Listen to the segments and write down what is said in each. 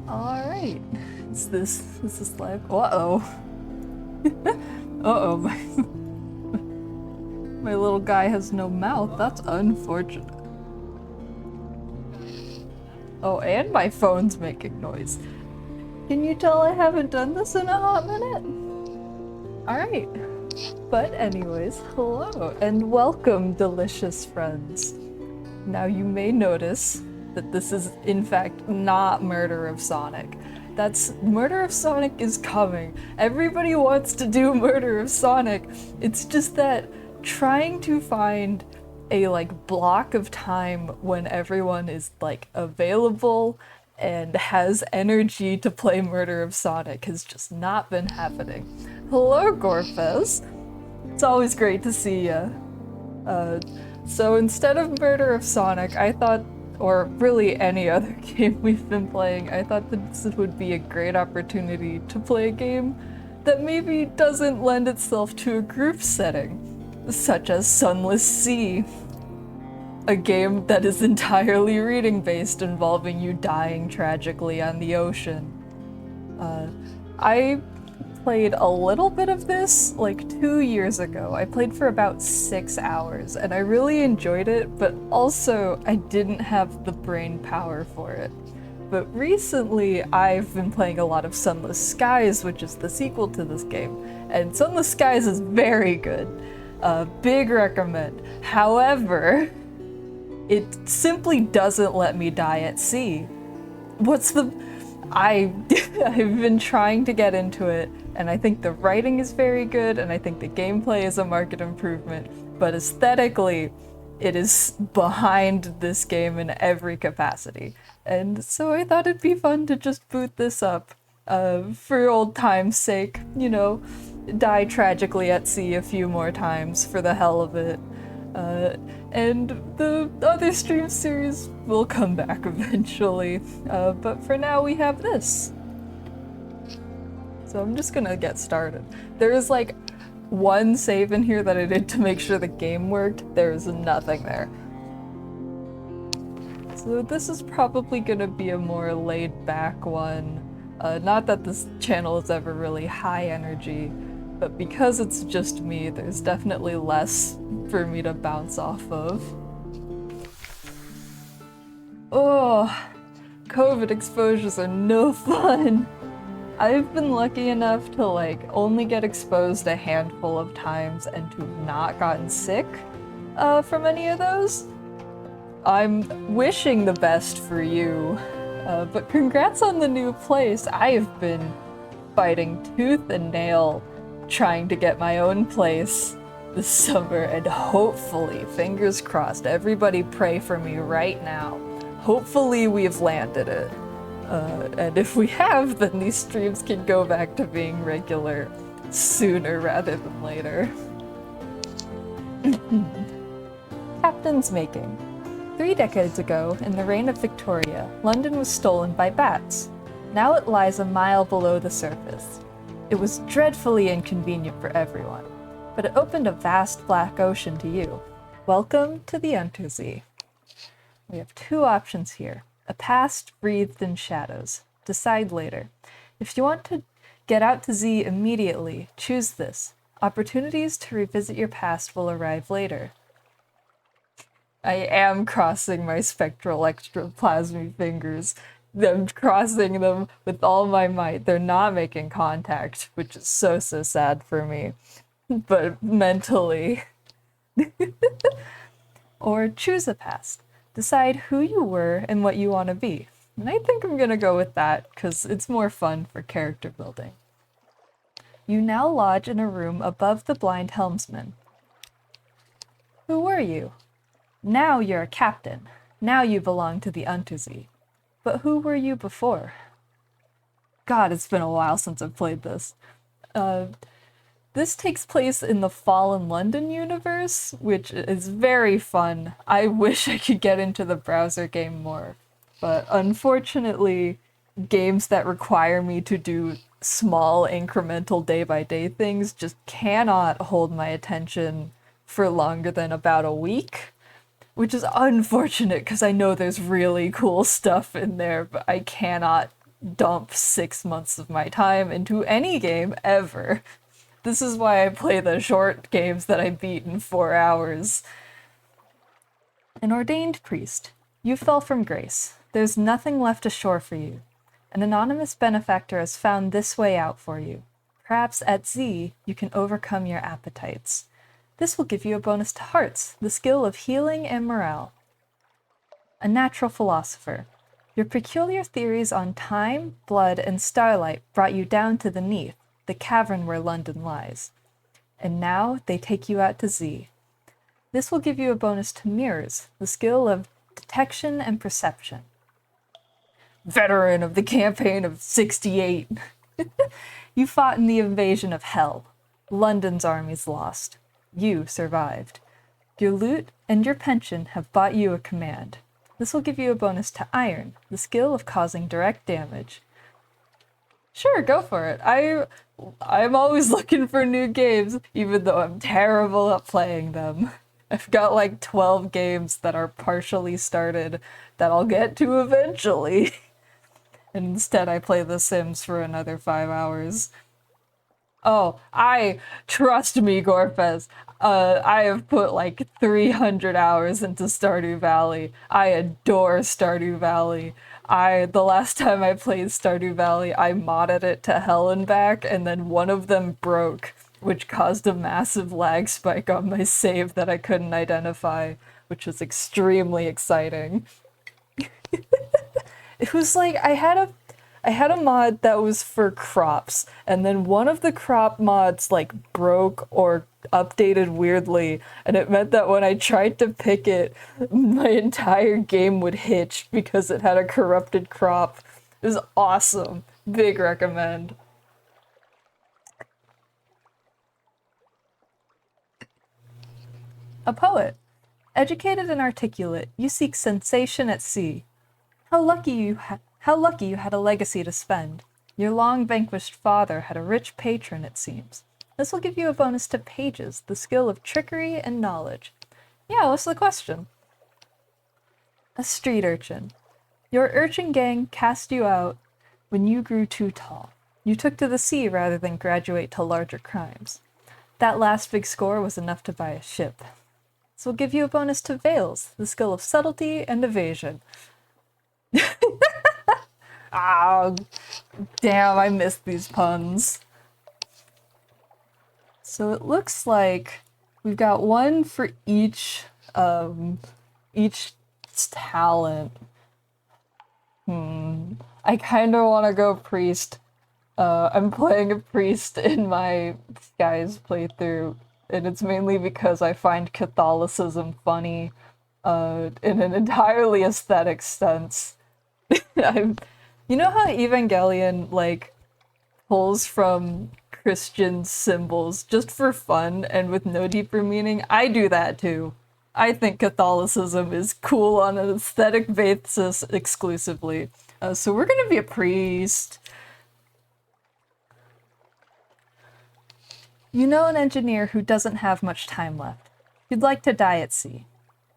Alright. Is this live? Uh-oh. Uh-oh, my little guy has no mouth. That's unfortunate. Oh, and my phone's making noise. Can you tell I haven't done this in a hot minute? Alright. But anyways, hello and welcome, delicious friends. Now you may notice that this is in fact not Murder of Sonic. Murder of Sonic is coming. Everybody wants to do Murder of Sonic. It's just that trying to find a block of time when everyone is available and has energy to play Murder of Sonic has just not been happening. Hello, Gorfez. It's always great to see ya. So instead of Murder of Sonic, I thought, or really any other game we've been playing, I thought that this would be a great opportunity to play a game that maybe doesn't lend itself to a group setting, such as Sunless Sea, a game that is entirely reading based, involving you dying tragically on the ocean. I played a little bit of this 2 years ago. I played for about 6 hours and I really enjoyed it, but also I didn't have the brain power for it. But recently I've been playing a lot of Sunless Skies, which is the sequel to this game, and Sunless Skies is very good. Big recommend. However, it simply doesn't let me die at sea. I've been trying to get into it, and I think the writing is very good, and I think the gameplay is a marked improvement, but aesthetically, it is behind this game in every capacity. And so I thought it'd be fun to just boot this up, for old time's sake, die tragically at sea a few more times for the hell of it. And the other stream series will come back eventually, but for now we have this. So I'm just gonna get started. There is one save in here that I did to make sure the game worked. There is nothing there. So this is probably gonna be a more laid back one. Not that this channel is ever really high energy, but because it's just me, there's definitely less for me to bounce off of. Oh, COVID exposures are no fun. I've been lucky enough to only get exposed a handful of times and to have not gotten sick from any of those. I'm wishing the best for you, but congrats on the new place. I have been fighting tooth and nail trying to get my own place this summer, and hopefully, fingers crossed, everybody pray for me right now. Hopefully we've landed it. And if we have, then these streams can go back to being regular sooner rather than later. Captain's making. 3 decades ago, in the reign of Victoria, London was stolen by bats. Now it lies a mile below the surface. It was dreadfully inconvenient for everyone, but it opened a vast black ocean to you. Welcome to the Untersee. We have 2 options here. A past breathed in shadows. Decide later. If you want to get out to sea immediately, choose this. Opportunities to revisit your past will arrive later. I am crossing my spectral ectoplasmy fingers. I'm crossing them with all my might. They're not making contact, which is so sad for me. But mentally. Or choose a past. Decide who you were and what you want to be. And I think I'm gonna go with that, because it's more fun for character building. You now lodge in a room above the blind helmsman. Who were you? Now you're a captain. Now you belong to the Untersee. But who were you before? God, it's been a while since I've played this. This takes place in the Fallen London universe, which is very fun. I wish I could get into the browser game more, but unfortunately, games that require me to do small incremental day-by-day things just cannot hold my attention for longer than about a week, which is unfortunate because I know there's really cool stuff in there, but I cannot dump 6 months of my time into any game ever. This is why I play the short games that I beat in 4 hours. An ordained priest. You fell from grace. There's nothing left ashore for you. An anonymous benefactor has found this way out for you. Perhaps at Z, you can overcome your appetites. This will give you a bonus to hearts, the skill of healing and morale. A natural philosopher. Your peculiar theories on time, blood, and starlight brought you down to the Neath, the cavern where London lies. And now they take you out to Z. This will give you a bonus to mirrors, the skill of detection and perception. Veteran of the campaign of 68. You fought in the invasion of Hell. London's armies lost. You survived. Your loot and your pension have bought you a command. This will give you a bonus to Iron, the skill of causing direct damage. Sure, go for it. I'm always looking for new games, even though I'm terrible at playing them. I've got like 12 games that are partially started that I'll get to eventually. And instead I play The Sims for another 5 hours. Oh, trust me, Gorfez. I have put like 300 hours into Stardew Valley. I adore Stardew Valley. The last time I played Stardew Valley, I modded it to hell and back, and then one of them broke, which caused a massive lag spike on my save that I couldn't identify, which was extremely exciting. It was like I had a mod that was for crops, and then one of the crop mods like broke or updated weirdly, and it meant that when I tried to pick it, my entire game would hitch because it had a corrupted crop. It was awesome. Big recommend. A poet. Educated and articulate, you seek sensation at sea. How lucky you had a legacy to spend. Your long vanquished father had a rich patron, it seems. This will give you a bonus to pages, the skill of trickery and knowledge. Yeah, what's the question? A street urchin. Your urchin gang cast you out when you grew too tall. You took to the sea rather than graduate to larger crimes. That last big score was enough to buy a ship. This will give you a bonus to veils, the skill of subtlety and evasion. Ah, damn, I missed these puns. So it looks like we've got one for each talent. I kind of want to go priest. I'm playing a priest in my Skies playthrough, and it's mainly because I find Catholicism funny in an entirely aesthetic sense. You know how Evangelion, like, pulls from Christian symbols just for fun and with no deeper meaning? I do that too. I think Catholicism is cool on an aesthetic basis exclusively. So we're gonna be a priest. You know an engineer who doesn't have much time left. She'd like to die at sea.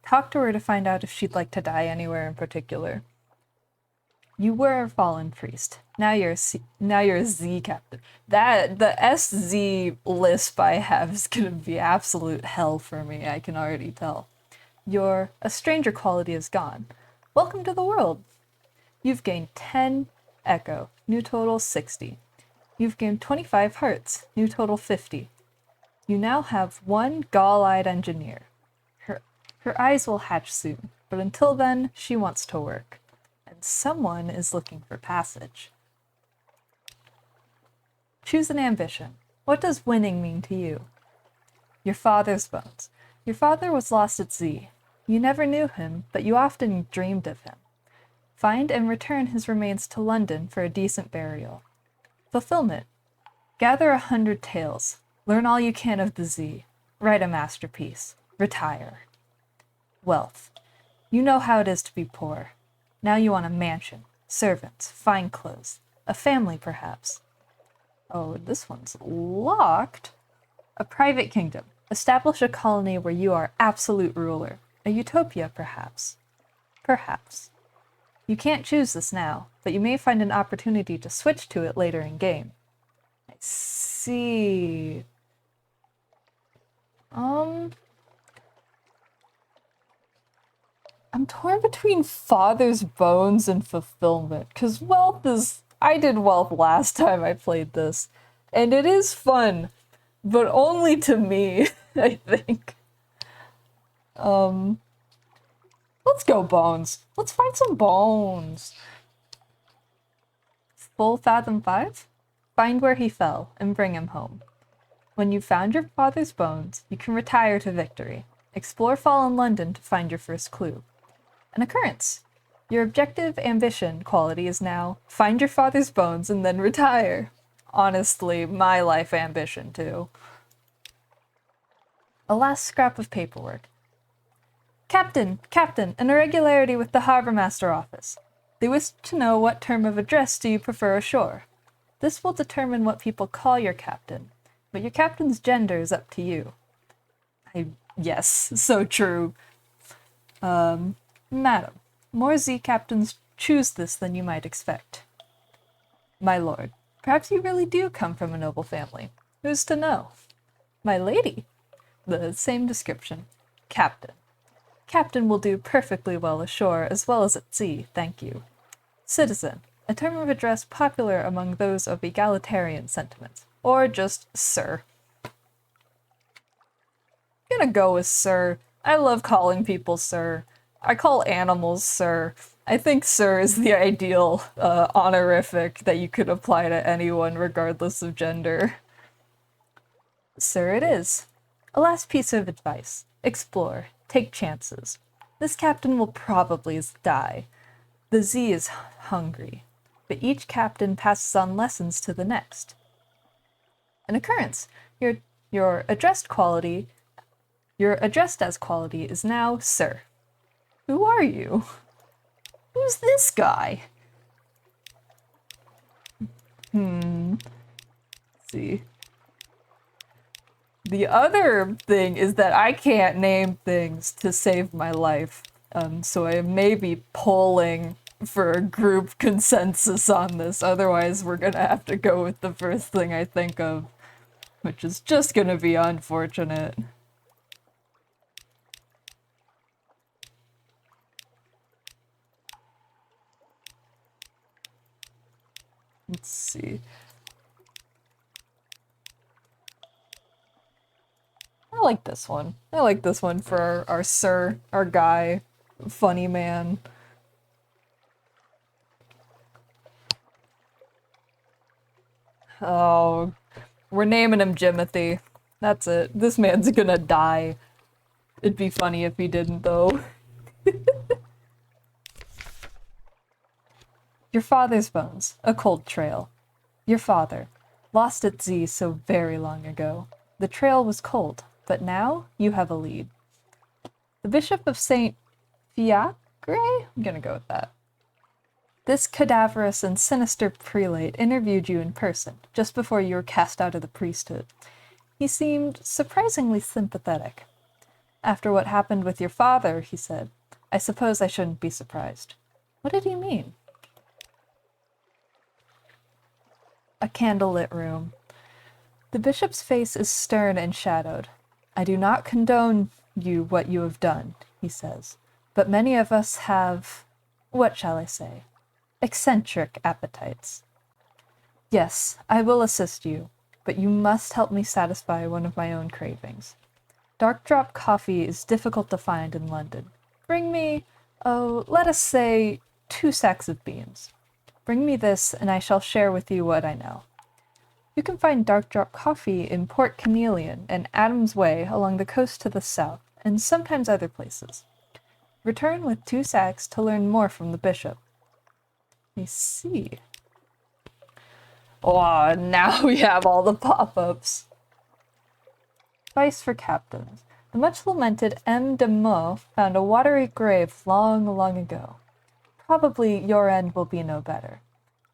Talk to her to find out if she'd like to die anywhere in particular. You were a fallen priest. Now you're a Z captain. The SZ lisp I have is gonna be absolute hell for me, I can already tell. Your a stranger quality is gone. Welcome to the world. You've gained 10 echo, new total 60. You've gained 25 hearts, new total 50. You now have one gall-eyed engineer. Her eyes will hatch soon, but until then, she wants to work. And someone is looking for passage. Choose an ambition. What does winning mean to you? Your father's bones. Your father was lost at sea. You never knew him, but you often dreamed of him. Find and return his remains to London for a decent burial. Fulfillment. Gather 100 tales. Learn all you can of the Z. Write a masterpiece. Retire. Wealth. You know how it is to be poor. Now you want a mansion, servants, fine clothes, a family perhaps. Oh, this one's locked. A private kingdom. Establish a colony where you are absolute ruler. A utopia perhaps. Perhaps. You can't choose this now, but you may find an opportunity to switch to it later in game. I see. I'm torn between father's bones and fulfillment, because wealth is... I did wealth last time I played this, and it is fun, but only to me, I think. Let's go bones. Let's find some bones. Full Fathom 5? Find where he fell and bring him home. When you've found your father's bones, you can retire to victory. Explore fallen London to find your first clue. An occurrence. Your objective ambition quality is now find your father's bones and then retire. Honestly, my life ambition too. A last scrap of paperwork. Captain, an irregularity with the Harbor Master office. They wish to know what term of address do you prefer ashore. This will determine what people call your captain, but your captain's gender is up to you. Yes, so true. Madam, more Z captains choose this than you might expect. My lord, perhaps you really do come from a noble family. Who's to know? My lady, the same description. Captain. Captain will do perfectly well ashore as well as at sea, thank you. Citizen, a term of address popular among those of egalitarian sentiments, or just sir. I'm gonna go with sir. I love calling people sir. I call animals sir. I think sir is the ideal honorific that you could apply to anyone regardless of gender. Sir it is. A last piece of advice. Explore. Take chances. This captain will probably die. The Z is hungry, but each captain passes on lessons to the next. An occurrence. Your addressed as quality is now sir. Who are you? Who's this guy? Let's see. The other thing is that I can't name things to save my life, so I may be polling for a group consensus on this. Otherwise, we're gonna have to go with the first thing I think of, which is just gonna be unfortunate. Let's see. I like this one. I like this one for our sir, our guy, funny man. Oh, we're naming him Jimothy. That's it. This man's gonna die. It'd be funny if he didn't, though. Your father's bones, a cold trail. Your father, lost at Z so very long ago. The trail was cold, but now you have a lead. The Bishop of St. Fiacre? I'm gonna go with that. This cadaverous and sinister prelate interviewed you in person, just before you were cast out of the priesthood. He seemed surprisingly sympathetic. After what happened with your father, he said, I suppose I shouldn't be surprised. What did he mean? A candlelit room. The bishop's face is stern and shadowed. I do not condone what you have done, he says, but many of us have, what shall I say, eccentric appetites. Yes, I will assist you, but you must help me satisfy one of my own cravings. Dark drop coffee is difficult to find in London. Bring me, let us say, 2 sacks of beans. Bring me this, and I shall share with you what I know. You can find dark drop coffee in Port Chameleon and Adams Way along the coast to the south, and sometimes other places. Return with 2 sacks to learn more from the bishop. I see. Oh, now we have all the pop-ups. Advice for captains. The much lamented M. de Meaux found a watery grave long, long ago. Probably your end will be no better.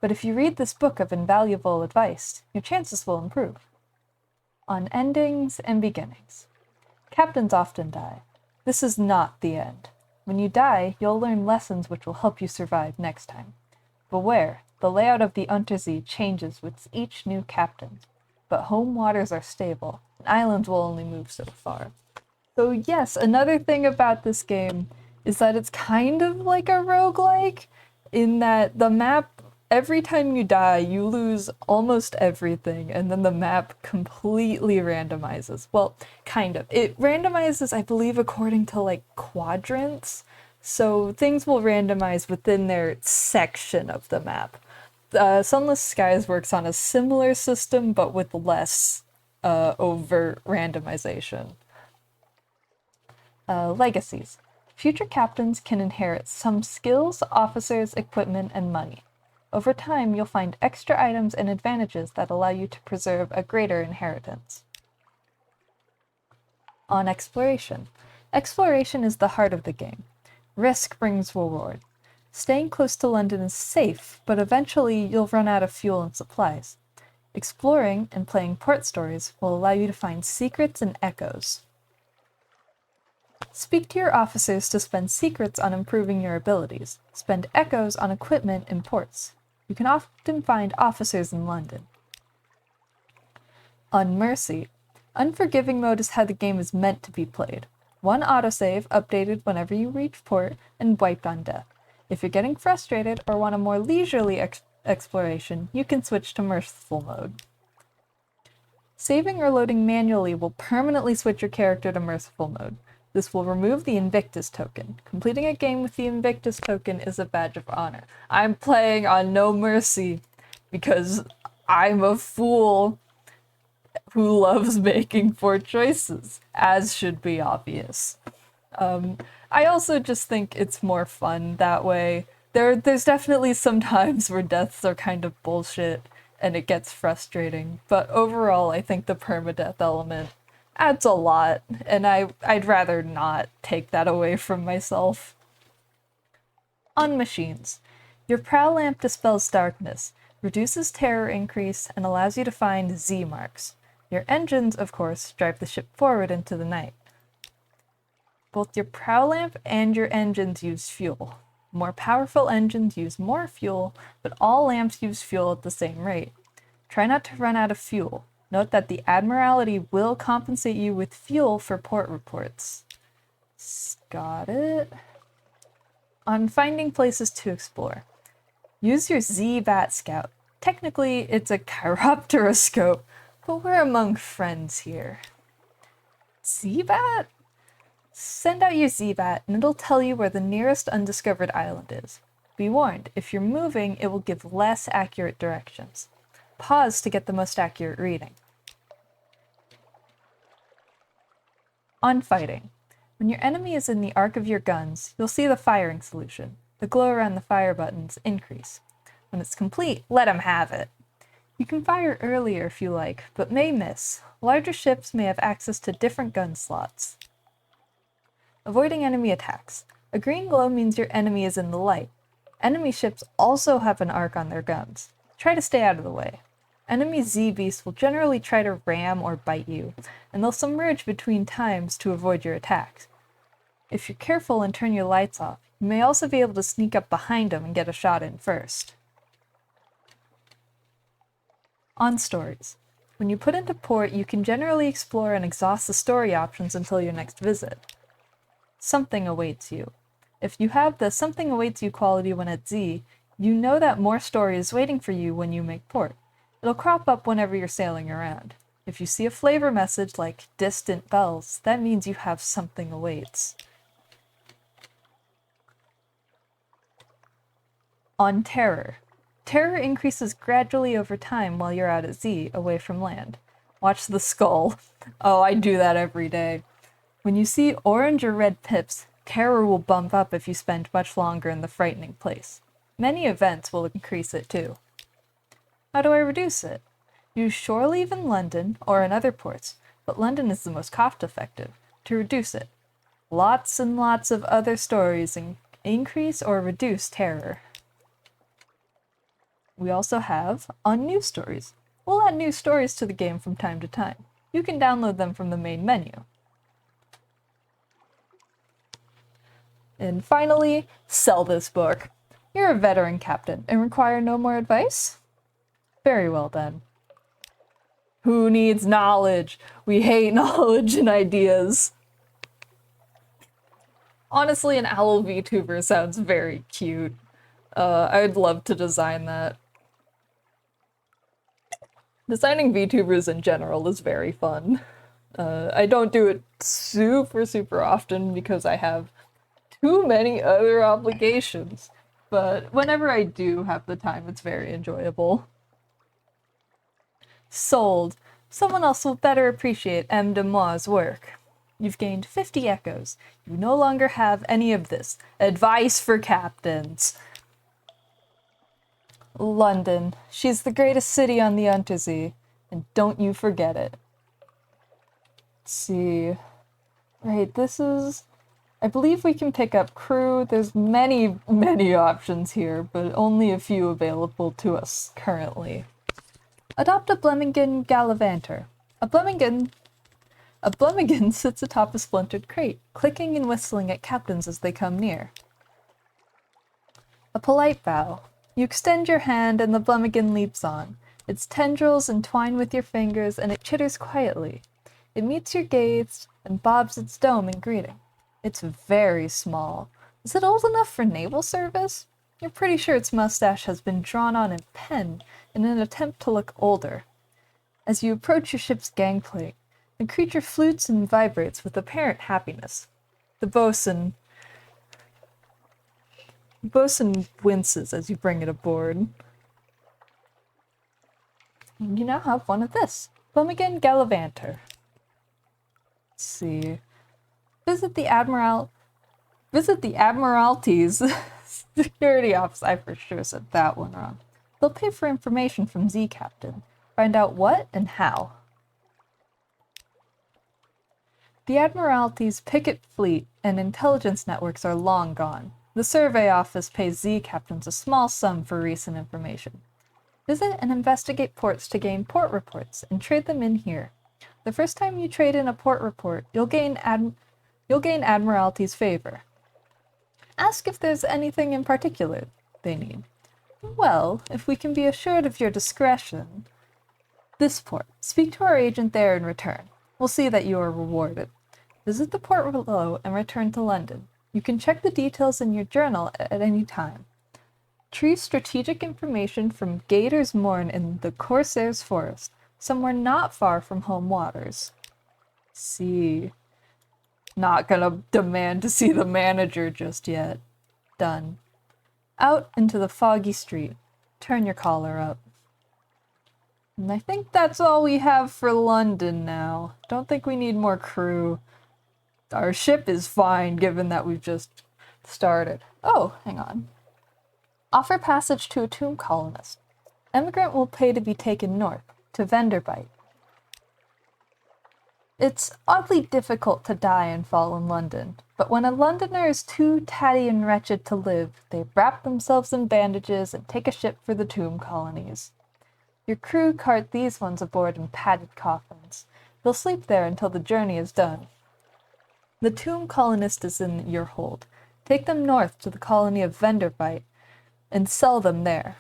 But if you read this book of invaluable advice, your chances will improve. On endings and beginnings. Captains often die. This is not the end. When you die, you'll learn lessons which will help you survive next time. Beware, the layout of the Untersee changes with each new captain, but home waters are stable, and islands will only move so far. So yes, another thing about this game is that it's kind of like a roguelike, in that the map, every time you die, you lose almost everything, and then the map completely randomizes. Well, kind of. It randomizes, I believe, according to like quadrants, so things will randomize within their section of the map. Sunless Skies works on a similar system, but with less overt randomization. Legacies. Future captains can inherit some skills, officers, equipment, and money. Over time, you'll find extra items and advantages that allow you to preserve a greater inheritance. On exploration. Exploration is the heart of the game. Risk brings reward. Staying close to London is safe, but eventually you'll run out of fuel and supplies. Exploring and playing port stories will allow you to find secrets and echoes. Speak to your officers to spend secrets on improving your abilities. Spend echoes on equipment and ports. You can often find officers in London. On Mercy. Unforgiving mode is how the game is meant to be played. One autosave, updated whenever you reach port, and wiped on death. If you're getting frustrated or want a more leisurely exploration, you can switch to Merciful mode. Saving or loading manually will permanently switch your character to Merciful mode. This will remove the Invictus token. Completing a game with the Invictus token is a badge of honor. I'm playing on No Mercy because I'm a fool who loves making poor choices, as should be obvious. I also just think it's more fun that way. There's definitely some times where deaths are kind of bullshit and it gets frustrating, but overall I think the permadeath element adds a lot, and I'd rather not take that away from myself. On machines. Your prow lamp dispels darkness, reduces terror increase, and allows you to find Z marks. Your engines, of course, drive the ship forward into the night. Both your prow lamp and your engines use fuel. More powerful engines use more fuel, but all lamps use fuel at the same rate. Try not to run out of fuel. Note that the Admiralty will compensate you with fuel for port reports. Got it. On finding places to explore. Use your Z-Bat Scout. Technically, it's a chiropteroscope, but we're among friends here. Z-Bat? Send out your Z-Bat and it'll tell you where the nearest undiscovered island is. Be warned, if you're moving, it will give less accurate directions. Pause to get the most accurate reading. On fighting. When your enemy is in the arc of your guns, you'll see the firing solution. The glow around the fire buttons increase. When it's complete, let him have it. You can fire earlier if you like, but may miss. Larger ships may have access to different gun slots. Avoiding enemy attacks. A green glow means your enemy is in the light. Enemy ships also have an arc on their guns. Try to stay out of the way. Enemy Z-Beasts will generally try to ram or bite you, and they'll submerge between times to avoid your attacks. If you're careful and turn your lights off, you may also be able to sneak up behind them and get a shot in first. On stories. When you put into port, you can generally explore and exhaust the story options until your next visit. Something awaits you. If you have the something awaits you quality when at Z, you know that more story is waiting for you when you make port. It'll crop up whenever you're sailing around. If you see a flavor message like distant bells, that means you have something awaits. On terror. Terror increases gradually over time while you're out at Z, away from land. Watch the skull. Oh, I do that every day. When you see orange or red pips, terror will bump up if you spend much longer in the frightening place. Many events will increase it too. How do I reduce it? Use shore leave in London or in other ports, but London is the most cost-effective. To reduce it, lots and lots of other stories increase or reduce terror. We also have on news stories. We'll add new stories to the game from time to time. You can download them from the main menu. And finally, sell this book. You're a veteran captain and require no more advice? Very well then. Who needs knowledge? We hate knowledge and ideas. Honestly, an owl VTuber sounds very cute. I'd love to design that. Designing VTubers in general is very fun. I don't do it super often because I have too many other obligations. But whenever I do have the time, it's very enjoyable. Sold. Someone else will better appreciate M. de Moi's work. You've gained 50 echoes. You no longer have any of this. Advice for captains. London. She's the greatest city on the Untersee. And don't you forget it. Let's see. Right, this is... I believe we can pick up crew. There's many options here, but only a few available to us currently. Adopt a Blemmingen Gallivanter. A Blemmingen sits atop a splintered crate, clicking and whistling at captains as they come near. A polite bow. You extend your hand and the Blemmingen leaps on. Its tendrils entwine with your fingers and it chitters quietly. It meets your gaze and bobs its dome in greeting. It's very small. Is it old enough for naval service? You're pretty sure its mustache has been drawn on in pen in an attempt to look older. As you approach your ship's gangplank, the creature flutes and vibrates with apparent happiness. The bosun winces as you bring it aboard. You now have one of this. Blemmingen Gallivanter. Let's see. Visit the Admiralty's security office. I for sure said that one wrong. They'll pay for information from Z Captain. Find out what and how. The Admiralty's picket fleet and intelligence networks are long gone. The survey office pays Z Captains a small sum for recent information. Visit and investigate ports to gain port reports and trade them in here. The first time you trade in a port report, you'll gain Admiralty's favor. Ask if there's anything in particular they need. Well, if we can be assured of your discretion... This port. Speak to our agent there in return. We'll see that you are rewarded. Visit the port below and return to London. You can check the details in your journal at any time. Retrieve strategic information from Gator's Mourn in the Corsair's Forest, somewhere not far from home waters. See. Not gonna demand to see the manager just yet. Done. Out into the foggy street. Turn your collar up. And I think that's all we have for London now. Don't think we need more crew. Our ship is fine, given that we've just started. Oh, hang on. Offer passage to a tomb colonist. Emigrant will pay to be taken north, to Venderbite. It's oddly difficult to die and fall in London, but when a Londoner is too tatty and wretched to live, they wrap themselves in bandages and take a ship for the tomb colonies. Your crew cart these ones aboard in padded coffins. They'll sleep there until the journey is done. The tomb colonist is in your hold. Take them north to the colony of Venderbite and sell them there.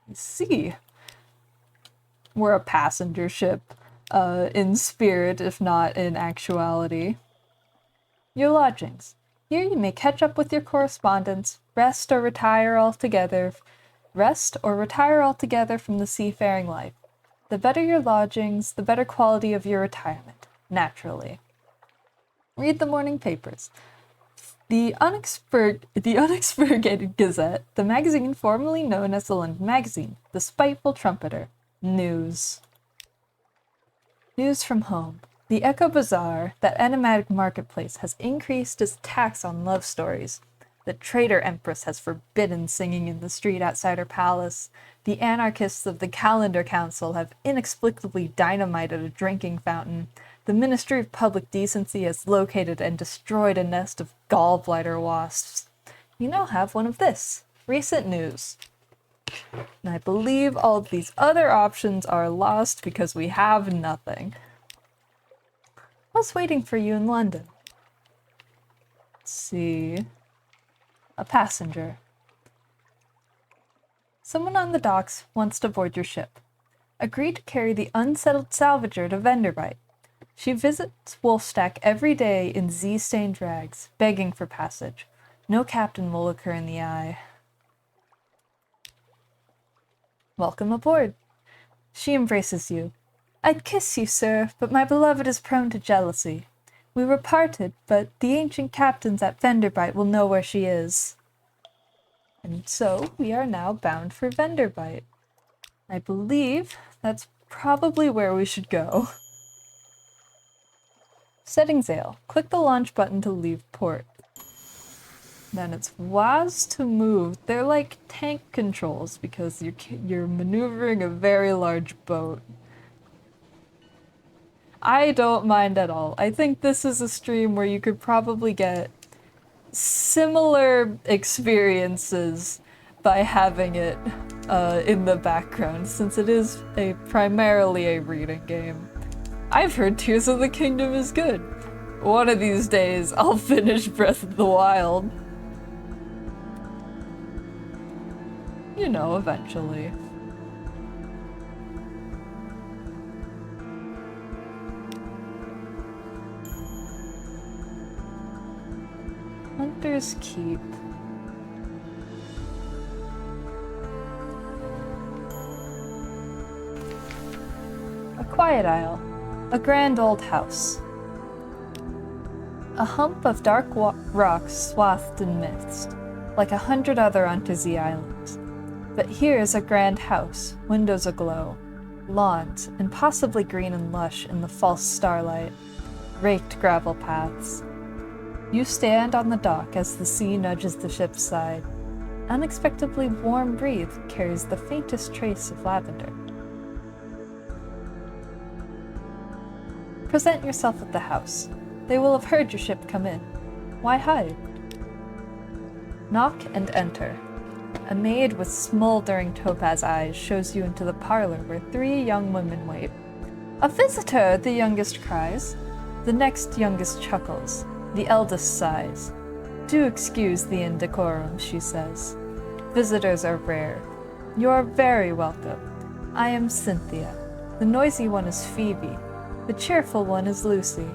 You see, we're a passenger ship, in spirit, if not in actuality. Your lodgings. Here you may catch up with your correspondence, rest or retire altogether from the seafaring life. The better your lodgings, the better quality of your retirement, naturally. Read the morning papers. The Unexpurgated Gazette, the magazine formerly known as the London Magazine, the Spiteful Trumpeter. News. News from home. The Echo Bazaar, that enigmatic marketplace, has increased its tax on love stories. The traitor empress has forbidden singing in the street outside her palace. The anarchists of the Calendar Council have inexplicably dynamited a drinking fountain. The Ministry of Public Decency has located and destroyed a nest of gallbladder wasps. You now have one of this. Recent news. And I believe all of these other options are lost because we have nothing. What's waiting for you in London? Let's see. A passenger. Someone on the docks wants to board your ship. Agree to carry the unsettled salvager to Venderbite. She visits Wolfstack every day in Z-stained rags, begging for passage. No captain will look her in the eye. Welcome aboard. She embraces you. I'd kiss you, sir, but my beloved is prone to jealousy. We were parted, but the ancient captains at Venderbite will know where she is. And so we are now bound for Venderbite. I believe that's probably where we should go. Setting sail. Click the launch button to leave port. Then it's WAS to move. They're like tank controls because you're maneuvering a very large boat. I don't mind at all. I think this is a stream where you could probably get similar experiences by having it in the background, since it is primarily a reading game. I've heard Tears of the Kingdom is good. One of these days, I'll finish Breath of the Wild. You know, eventually. Hunter's Keep. A quiet isle. A grand old house. A hump of dark rocks swathed in mist, like 100 other Untersea islands. But here is a grand house, windows aglow, lawns, impossibly green and lush in the false starlight, raked gravel paths. You stand on the dock as the sea nudges the ship's side. Unexpectedly warm breeze carries the faintest trace of lavender. Present yourself at the house. They will have heard your ship come in. Why hide? Knock and enter. A maid with smoldering topaz eyes shows you into the parlor where 3 young women wait. A visitor, the youngest cries. The next youngest chuckles. The eldest sighs. Do excuse the indecorum, she says. Visitors are rare. You are very welcome. I am Cynthia. The noisy one is Phoebe. The cheerful one is Lucy.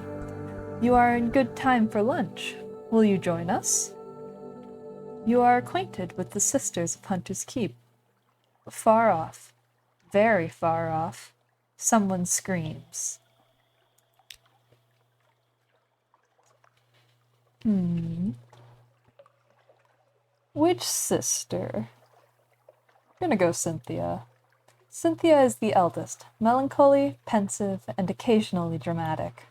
You are in good time for lunch. Will you join us? You are acquainted with the sisters of Hunter's Keep. Far off, very far off, someone screams. Which sister? I'm gonna go Cynthia. Cynthia is the eldest, melancholy, pensive, and occasionally dramatic.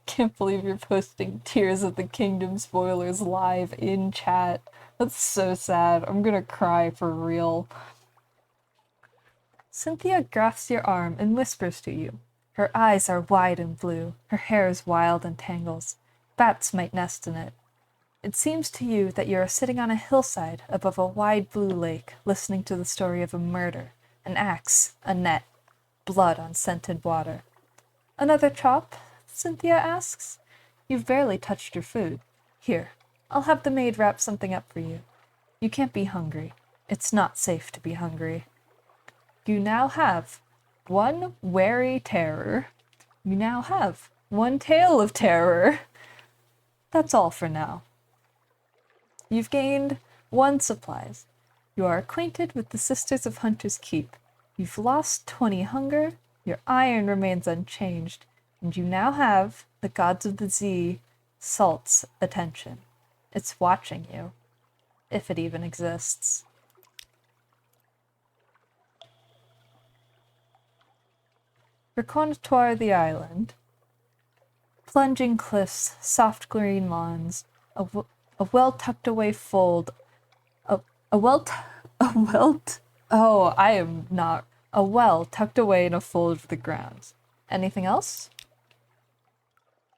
Can't believe you're posting Tears of the Kingdom spoilers live in chat. That's so sad. I'm gonna cry for real. Cynthia grasps your arm and whispers to you. Her eyes are wide and blue. Her hair is wild and tangles. Bats might nest in it. It seems to you that you are sitting on a hillside above a wide blue lake, listening to the story of a murder, an axe, a net, blood on scented water. Another chop? Cynthia asks. You've barely touched your food. Here, I'll have the maid wrap something up for you. You can't be hungry. It's not safe to be hungry. You now have 1 wary terror. You now have 1 tale of terror. That's all for now. You've gained 1 supplies. You are acquainted with the Sisters of Hunter's Keep. You've lost 20 hunger. Your iron remains unchanged. And you now have the Gods of the Z, Salt's attention. It's watching you, if it even exists. Reconnoitre the island. Plunging cliffs, soft green lawns, a well tucked away fold, a well tucked away in a fold of the ground. Anything else?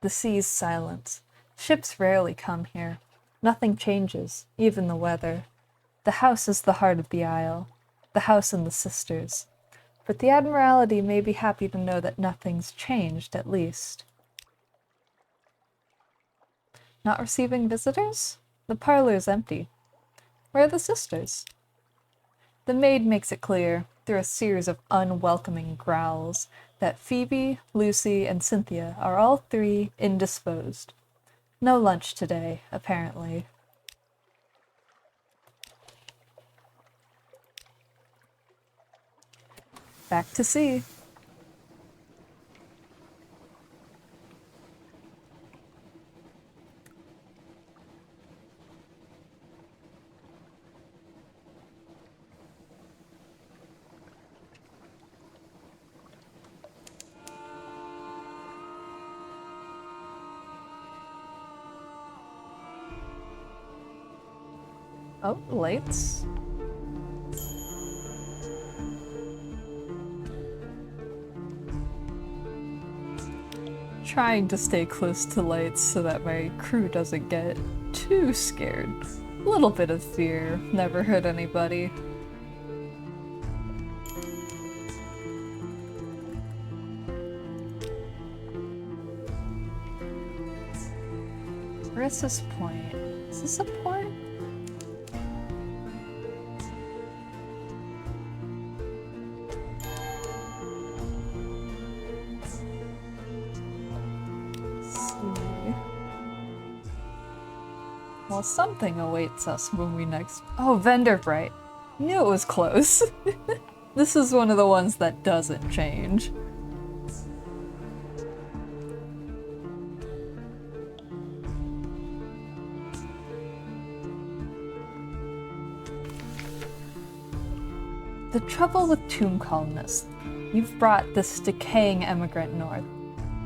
The sea's silence. Ships rarely come here. Nothing changes, even the weather. The house is the heart of the isle. The house and the sisters. but the Admiralty may be happy to know that nothing's changed, at least. Not receiving visitors? The parlor's empty. Where are the sisters? The maid makes it clear, through a series of unwelcoming growls, that Phoebe, Lucy, and Cynthia are all three indisposed. No lunch today, apparently. Back to sea. Oh, lights. Trying to stay close to lights so that my crew doesn't get too scared. A little bit of fear never hurt anybody. Where is this point? Is this a port? Well, something awaits us when we next— Oh, Venderbright. Knew it was close. This is one of the ones that doesn't change. The trouble with tomb colonists. You've brought this decaying emigrant north.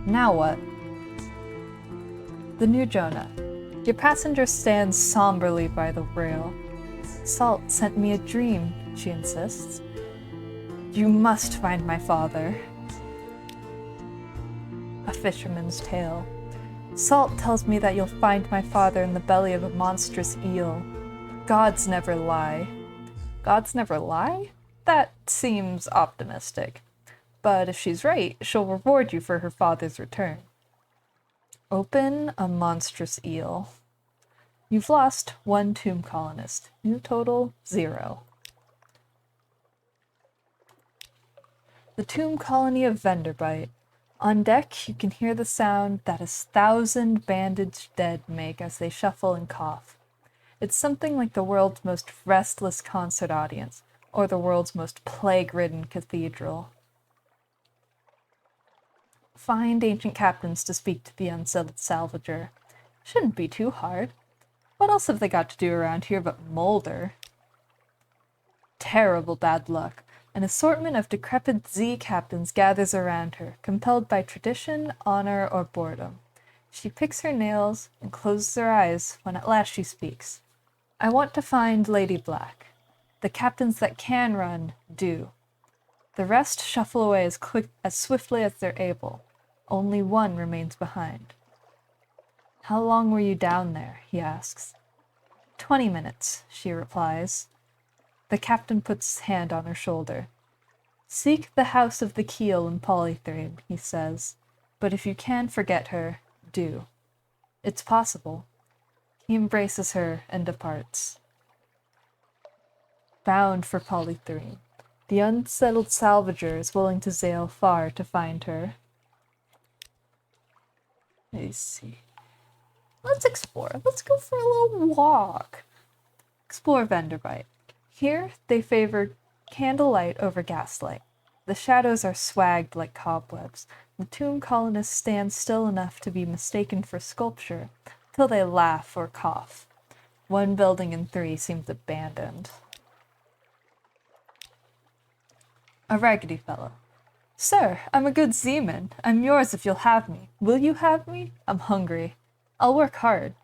Now what? The new Jonah. Your passenger stands somberly by the rail. Salt sent me a dream, she insists. You must find my father. A fisherman's tale. Salt tells me that you'll find my father in the belly of a monstrous eel. Gods never lie. Gods never lie? That seems optimistic. But if she's right, she'll reward you for her father's return. Open a monstrous eel. You've lost 1 tomb colonist. New total, 0. The tomb colony of Venderbite. On deck, you can hear the sound that 1,000 bandaged dead make as they shuffle and cough. It's something like the world's most restless concert audience, or the world's most plague-ridden cathedral. Find ancient captains to speak to the unsettled salvager. Shouldn't be too hard. What else have they got to do around here but molder? Terrible bad luck. An assortment of decrepit Z captains gathers around her, compelled by tradition, honor, or boredom. She picks her nails and closes her eyes when at last she speaks. I want to find Lady Black. The captains that can run, do. The rest shuffle away as swiftly as they're able. Only one remains behind. How long were you down there? He asks. 20 minutes, she replies. The captain puts his hand on her shoulder. Seek the house of the keel in Polythreme, he says. But if you can forget her, do. It's possible. He embraces her and departs. Bound for Polythreme. The unsettled salvager is willing to sail far to find her. Let's see. Let's explore. Let's go for a little walk. Explore Venderbite. Here, they favor candlelight over gaslight. The shadows are swagged like cobwebs. The tomb colonists stand still enough to be mistaken for sculpture, till they laugh or cough. 1 building in 3 seems abandoned. A raggedy fellow. Sir, I'm a good seaman. I'm yours if you'll have me. Will you have me? I'm hungry. I'll work hard.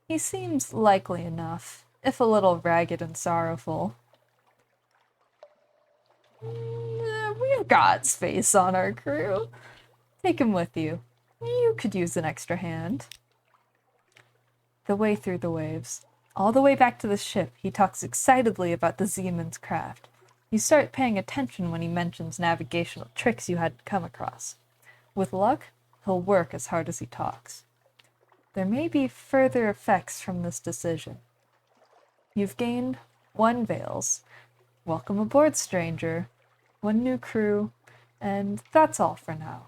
He seems likely enough, if a little ragged and sorrowful. We've got space on our crew. Take him with you. You could use an extra hand. The way through the waves. All the way back to the ship, he talks excitedly about the seaman's craft. You start paying attention when he mentions navigational tricks you hadn't come across. With luck, he'll work as hard as he talks. There may be further effects from this decision. You've gained 1 Vales. Welcome aboard, stranger. 1 new crew, and that's all for now.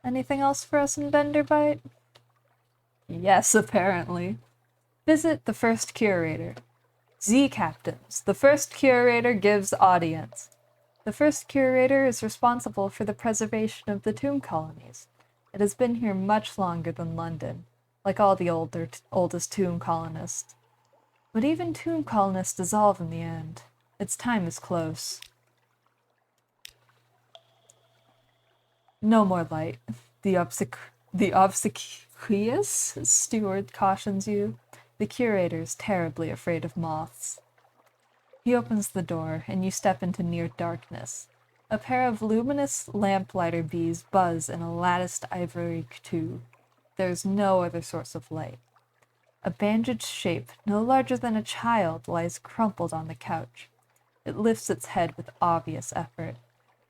Anything else for us in Benderbite? Yes, apparently. Visit the first curator. Z Captains. The first curator gives audience. The first curator is responsible for the preservation of the tomb colonies. It has been here much longer than London, like all the oldest tomb colonists. But even tomb colonists dissolve in the end. Its time is close. No more light. The obsequious steward cautions you. The curator is terribly afraid of moths. He opens the door, and you step into near darkness. A pair of luminous lamplighter bees buzz in a latticed ivory tube. There is no other source of light. A bandaged shape, no larger than a child, lies crumpled on the couch. It lifts its head with obvious effort.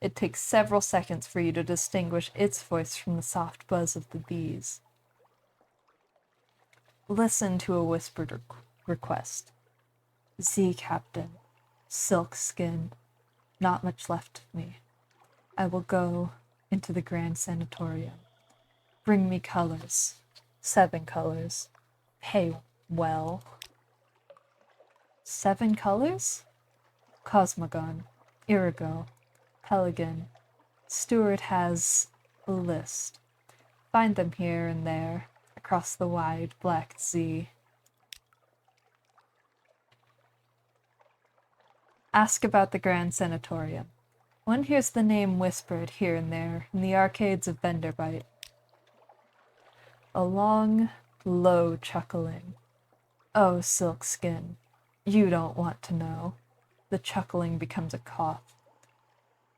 It takes several seconds for you to distinguish its voice from the soft buzz of the bees. Listen to a whispered request. Z Captain, silk skin, not much left of me. I will go into the Grand Sanatorium. Bring me colors. 7 colors. Pay well. 7 colors? Cosmogon, Irigo, Pelican. Steward has a list. Find them here and there, across the wide black sea. Ask about the Grand Sanatorium. One hears the name whispered here and there in the arcades of Benderbite. A long, low chuckling. Oh, Silkskin, you don't want to know. The chuckling becomes a cough.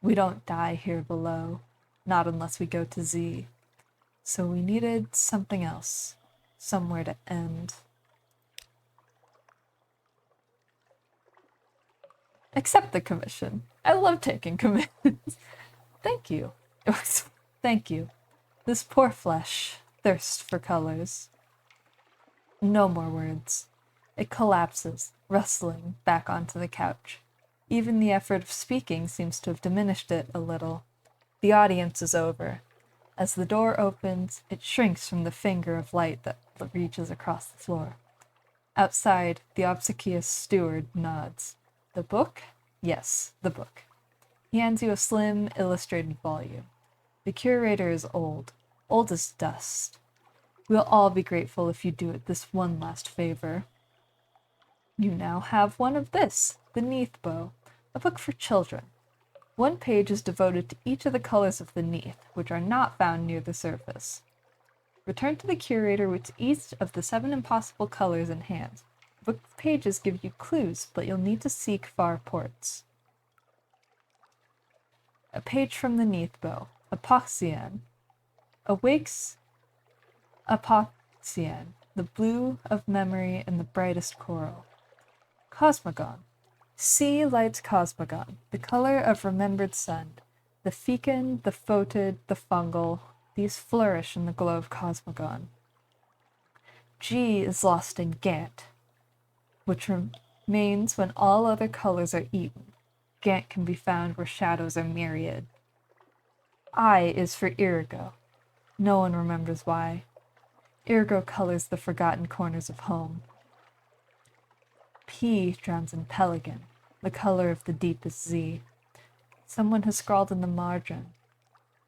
We don't die here below, not unless we go to Z. So we needed something else, somewhere to end. Accept the commission. I love taking commissions. Thank you. Thank you. This poor flesh thirsts for colors. No more words. It collapses, rustling, back onto the couch. Even the effort of speaking seems to have diminished it a little. The audience is over. As the door opens, it shrinks from the finger of light that reaches across the floor. Outside, the obsequious steward nods. The book? Yes, the book. He hands you a slim, illustrated volume. The curator is old as dust. We'll all be grateful if you do it this one last favor. You now have one of this, the Neathbow, a book for children. 1 page is devoted to each of the colors of the Neath, which are not found near the surface. Return to the curator with each of the 7 impossible colors in hand. The book pages give you clues, but you'll need to seek far ports. A page from the Neathbow. Apoxyan. Awakes Apoxyan, the blue of memory and the brightest coral. Cosmogon. Sea lights Cosmogon, the color of remembered sun. The fecund, the photid, the fungal, these flourish in the glow of Cosmogon. G is lost in Gant, which remains when all other colors are eaten. Gant can be found where shadows are myriad. I is for Irigo. No one remembers why. Irigo colors the forgotten corners of home. P drowns in Pelican, the color of the deepest Z. Someone has scrawled in the margin.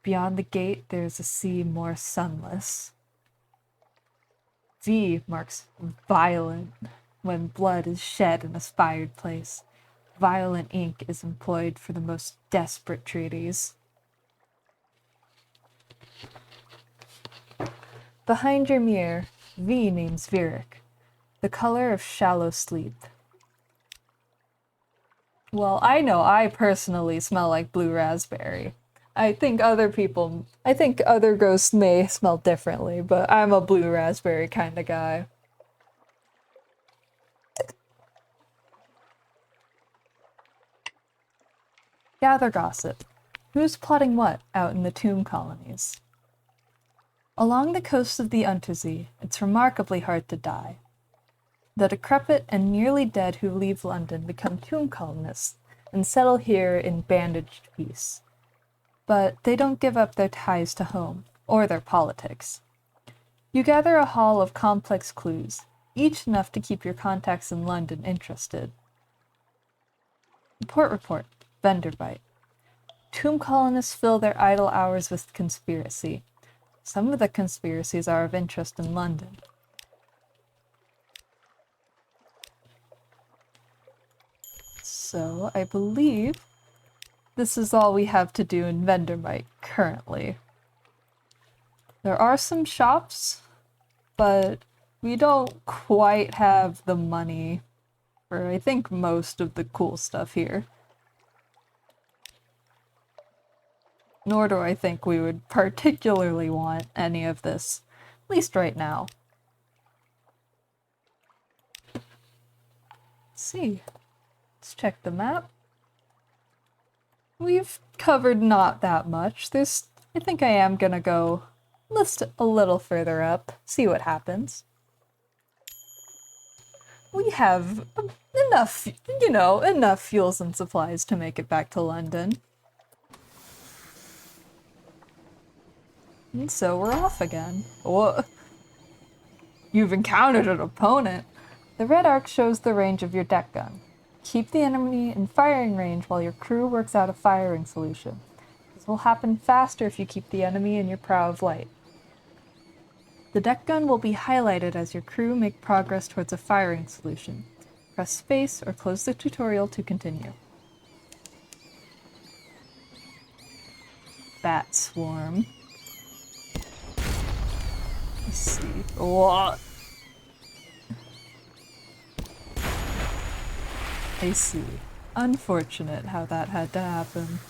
Beyond the gate there is a sea more sunless. V marks violent, when blood is shed in a spired place. Violent ink is employed for the most desperate treaties. Behind your mirror, V names Virik, the color of shallow sleep. Well, I know I personally smell like blue raspberry. I think other ghosts may smell differently, but I'm a blue raspberry kind of guy. Gather gossip. Who's plotting what out in the tomb colonies? Along the coast of the Untersee, it's remarkably hard to die. The decrepit and nearly dead who leave London become tomb colonists and settle here in bandaged peace. But they don't give up their ties to home, or their politics. You gather a haul of complex clues, each enough to keep your contacts in London interested. Report, vendor bite. Tomb colonists fill their idle hours with conspiracy. Some of the conspiracies are of interest in London. So, I believe this is all we have to do in Vendormite currently. There are some shops, but we don't quite have the money for, I think, most of the cool stuff here. Nor do I think we would particularly want any of this, at least right now. Let's see. Let's check the map. We've covered not that much. I think I am gonna go list a little further up, see what happens. We have enough, enough fuels and supplies to make it back to London. And so we're off again. Whoa. You've encountered an opponent. The red arc shows the range of your deck gun. Keep the enemy in firing range while your crew works out a firing solution. This will happen faster if you keep the enemy in your prow of light. The deck gun will be highlighted as your crew make progress towards a firing solution. Press space or close the tutorial to continue. Bat swarm. Let's see. What? I see. Unfortunate how that had to happen.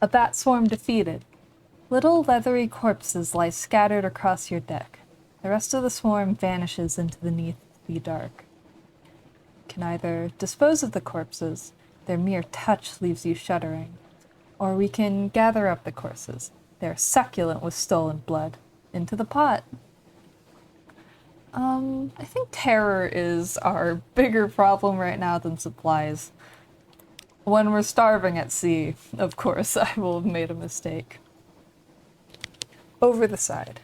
A bat swarm defeated. Little leathery corpses lie scattered across your deck. The rest of the swarm vanishes into the neath-the dark. You can either dispose of the corpses, their mere touch leaves you shuddering, or we can gather up the corpses. They're succulent with stolen blood. Into the pot. I think terror is our bigger problem right now than supplies. When we're starving at sea, of course, I will have made a mistake. Over the side.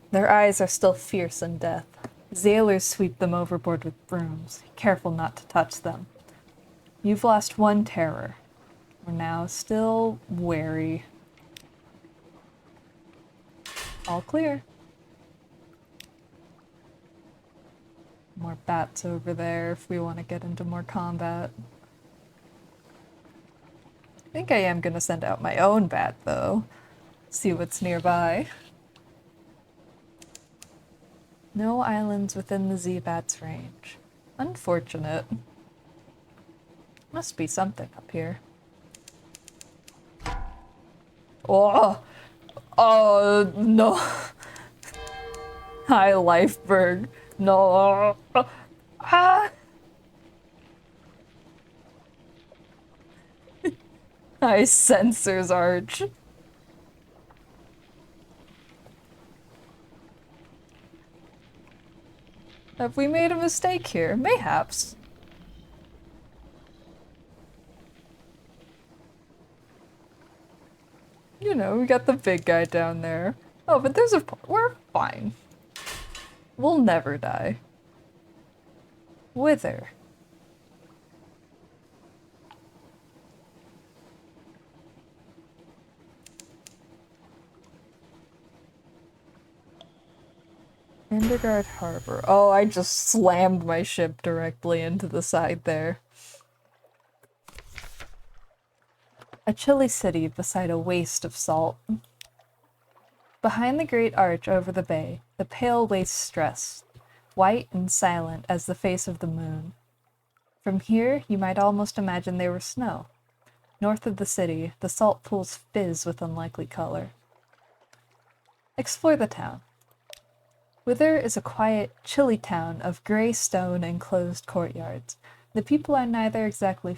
Their eyes are still fierce in death. Sailors sweep them overboard with brooms, careful not to touch them. You've lost one terror. We're now still wary. All clear. More bats over there if we want to get into more combat. I think I am going to send out my own bat, though. See what's nearby. No islands within the Z-Bat's range. Unfortunate. Must be something up here. Oh! Oh, no. Hi, Lifeberg. No. Ah! Hi, Sensors Arch. Have we made a mistake here? Mayhaps. You know, we got the big guy down there. Oh, but there's we're fine. We'll never die. Whither? Endergard Harbor. Oh, I just slammed my ship directly into the side there. A chilly city beside a waste of salt. Behind the great arch over the bay, the pale waste stretched, white and silent as the face of the moon. From here, you might almost imagine they were snow. North of the city, the salt pools fizz with unlikely color. Explore the town. Wither is a quiet, chilly town of gray stone and closed courtyards. The people are neither exactly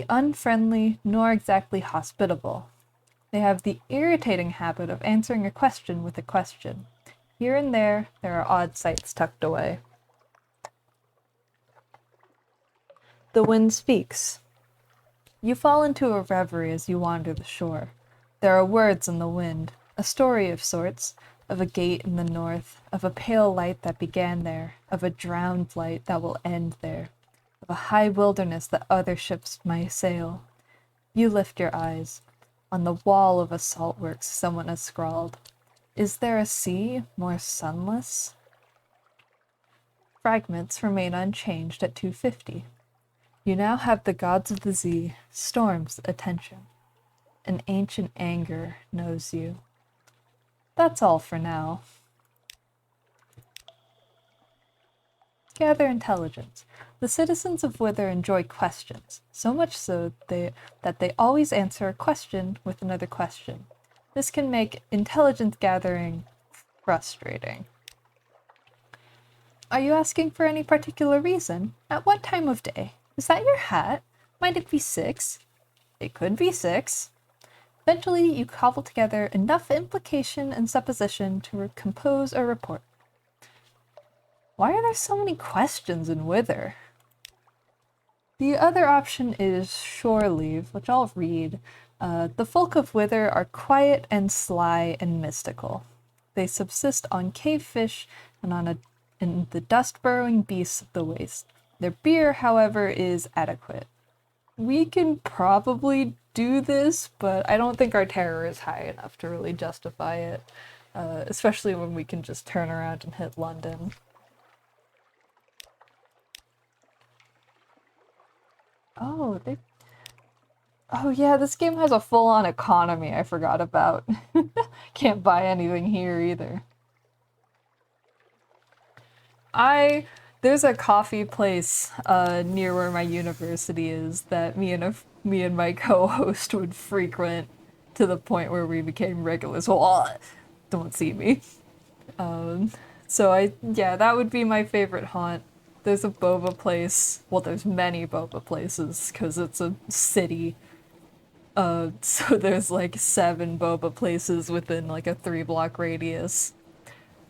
unfriendly nor exactly hospitable. They have the irritating habit of answering a question with a question. Here and there are odd sights tucked away. The wind speaks. You fall into a reverie as you wander the shore. There are words in the wind, a story of sorts, of a gate in the north, of a pale light that began there, of a drowned light that will end there, of a high wilderness that other ships may sail. You lift your eyes. On the wall of a saltworks someone has scrawled, "Is there a sea more sunless?" Fragments remain unchanged at 250. You now have the gods of the sea, storm's attention. An ancient anger knows you. That's all for now. Gather intelligence. The citizens of Wither enjoy questions, so much so that they always answer a question with another question. This can make intelligence gathering frustrating. Are you asking for any particular reason? At what time of day? Is that your hat? Might it be 6? It could be 6. Eventually, you cobble together enough implication and supposition to compose a report. Why are there so many questions in Wither? The other option is shore leave, which I'll read. The folk of Wither are quiet and sly and mystical. They subsist on cave fish and the dust-burrowing beasts of the waste. Their beer, however, is adequate. We can probably do this, but I don't think our terror is high enough to really justify it, especially when we can just turn around and hit London. Oh, yeah, this game has a full-on economy I forgot about. Can't buy anything here either. There's a coffee place near where my university is that me and my co-host would frequent to the point where we became regulars. Well, don't see me. Yeah, that would be my favorite haunt. There's a boba place. Well, there's many boba places because it's a city. So there's like 7 boba places within like a 3-block radius.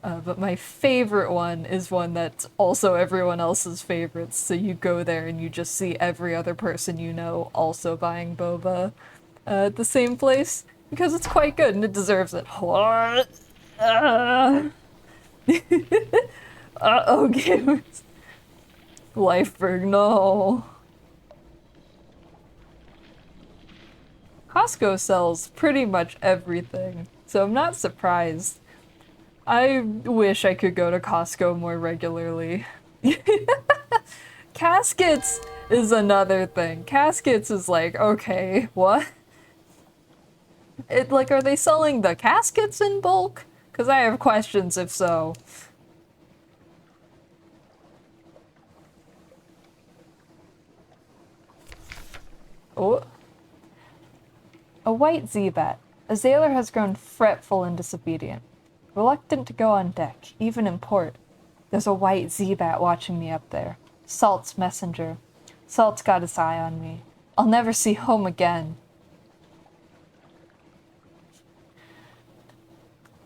But my favorite one is one that's also everyone else's favorites. So you go there and you just see every other person you know also buying boba at the same place because it's quite good and it deserves it. What? Uh-oh, gamers. Lifeberg, no. Costco sells pretty much everything, so I'm not surprised. I wish I could go to Costco more regularly. Caskets is another thing. Caskets is like, okay, what? Are they selling the caskets in bulk? Because I have questions if so. Oh. A white Zebat. A sailor has grown fretful and disobedient. Reluctant to go on deck, even in port. There's a white Zebat watching me up there. Salt's messenger. Salt's got his eye on me. I'll never see home again.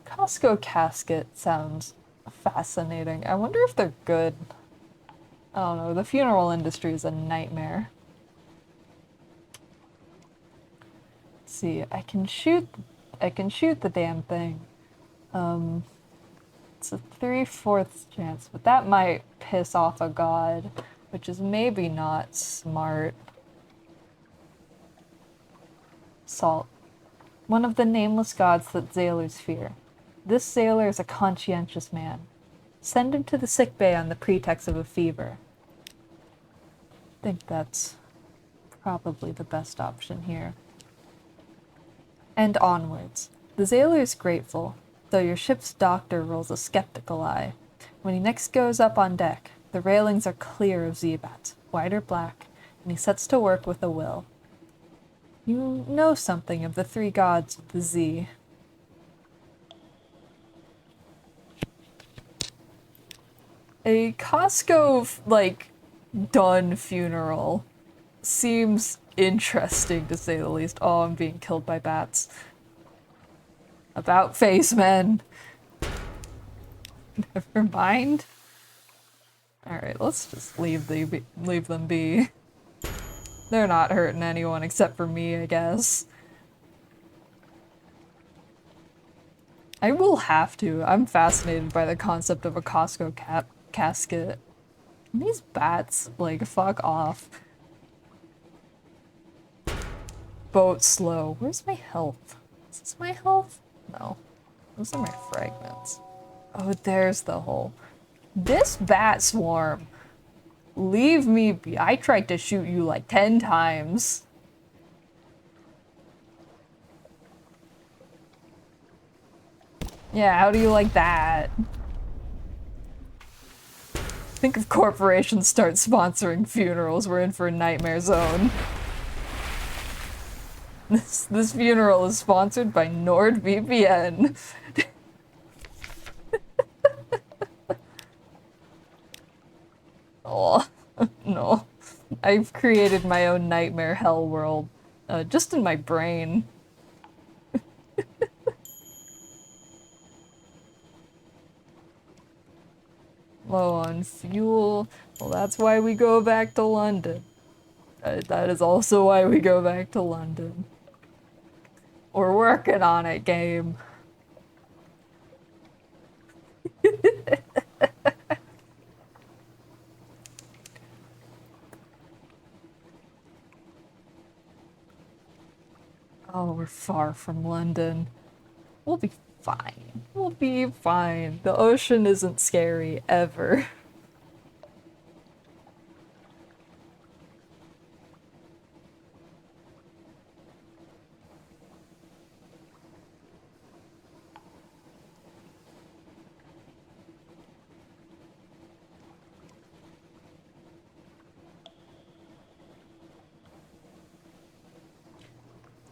Costco casket sounds fascinating. I wonder if they're good. I don't know, the funeral industry is a nightmare. Let's see, I can shoot the damn thing. It's a 3/4 chance, but that might piss off a god, which is maybe not smart. Salt. One of the nameless gods that sailors fear. This sailor is a conscientious man. Send him to the sick bay on the pretext of a fever. I think that's probably the best option here. And onwards. The sailor is grateful, though your ship's doctor rolls a skeptical eye. When he next goes up on deck, the railings are clear of Zebats, white or black, and he sets to work with a will. You know something of the 3 gods of the Z. A Costco, like, done funeral seems interesting, to say the least. Oh, I'm being killed by bats. About face, men. Never mind. Alright, let's just leave them be. They're not hurting anyone except for me, I guess. I will have to. I'm fascinated by the concept of a Costco casket. And these bats, like, fuck off. Boat slow. Where's my health? Is this my health? No. Those are my fragments. Oh, there's the hole. This bat swarm. Leave me be. I tried to shoot you like 10 times. Yeah, how do you like that? Think if corporations start sponsoring funerals, we're in for a nightmare zone. This funeral is sponsored by NordVPN. Oh, no. I've created my own nightmare hell world, just in my brain. Low on fuel. Well, that's why we go back to London. That is also why we go back to London. We're working on it, game. Oh, we're far from London. We'll be fine. We'll be fine. The ocean isn't scary, ever.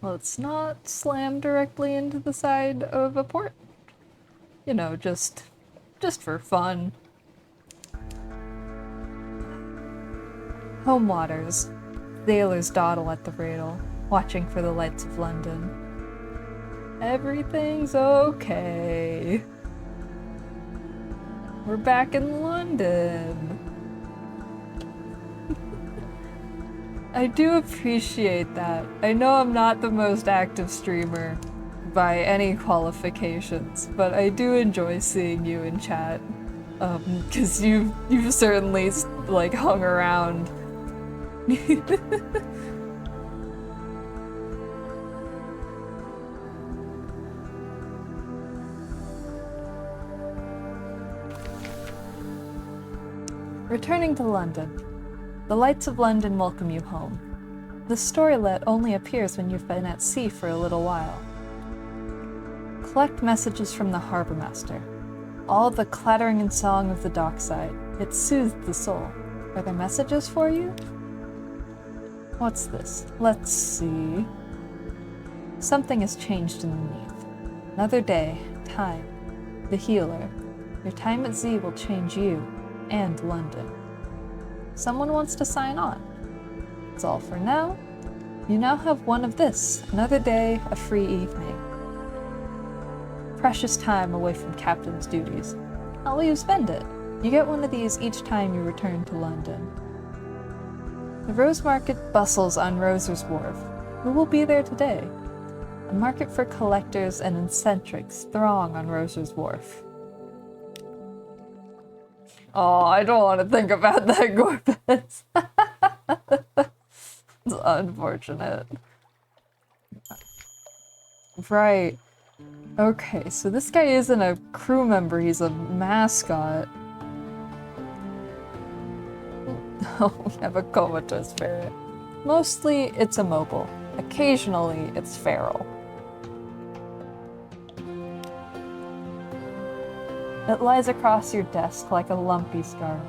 Let's not slam directly into the side of a port. You know, just for fun. Home waters. Sailors dawdle at the rail, watching for the lights of London. Everything's okay. We're back in London. I do appreciate that. I know I'm not the most active streamer by any qualifications, but I do enjoy seeing you in chat. 'Cause you've certainly, like, hung around. Returning to London. The lights of London welcome you home. The storylet only appears when you've been at sea for a little while. Collect messages from the harbour master. All the clattering and song of the dockside. It soothes the soul. Are there messages for you? What's this? Let's see. Something has changed underneath. Another day, time, the healer. Your time at Z will change you and London. Someone wants to sign on. That's all for now. You now have one of this. Another day, a free evening. Precious time away from captain's duties. How will you spend it? You get one of these each time you return to London. The Rose Market bustles on Roser's Wharf. Who will be there today? A market for collectors and eccentrics throng on Roser's Wharf. Oh, I don't want to think about that, Gorbis. It's unfortunate. Right. Okay, so this guy isn't a crew member, he's a mascot. Oh, we have a comatose ferret. Mostly, it's immobile. Occasionally, it's feral. It lies across your desk like a lumpy scar.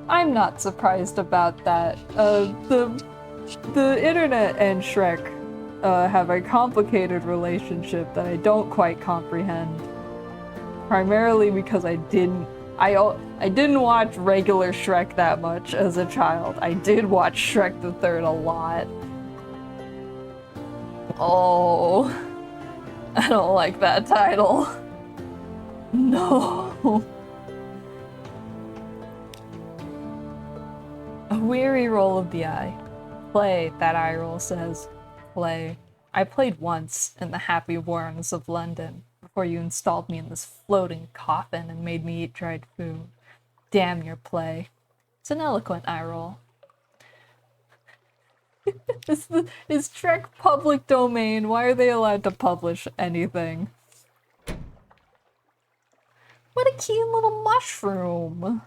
I'm not surprised about that. The internet and Shrek have a complicated relationship that I don't quite comprehend. Primarily because I I didn't watch regular Shrek that much as a child. I did watch Shrek the Third a lot. Oh, I don't like that title. No. A weary roll of the eye. Play, that eye roll says. Play. I played once in the happy warrens of London before you installed me in this floating coffin and made me eat dried food. Damn your play. It's an eloquent eye roll. Is Trek public domain? Why are they allowed to publish anything? What a cute little mushroom!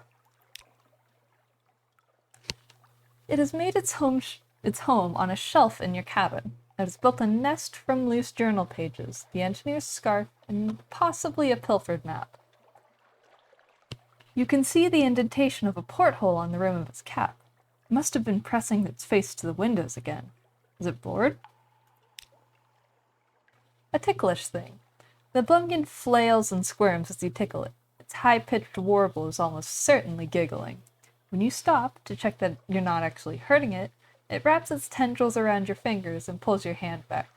It has made its home on a shelf in your cabin. It has built a nest from loose journal pages, the engineer's scarf, and possibly a pilfered map. You can see the indentation of a porthole on the rim of its cap. It must have been pressing its face to the windows again. Is it bored? A ticklish thing. The bumpkin flails and squirms as you tickle it. Its high-pitched warble is almost certainly giggling. When you stop to check that you're not actually hurting it, it wraps its tendrils around your fingers and pulls your hand back.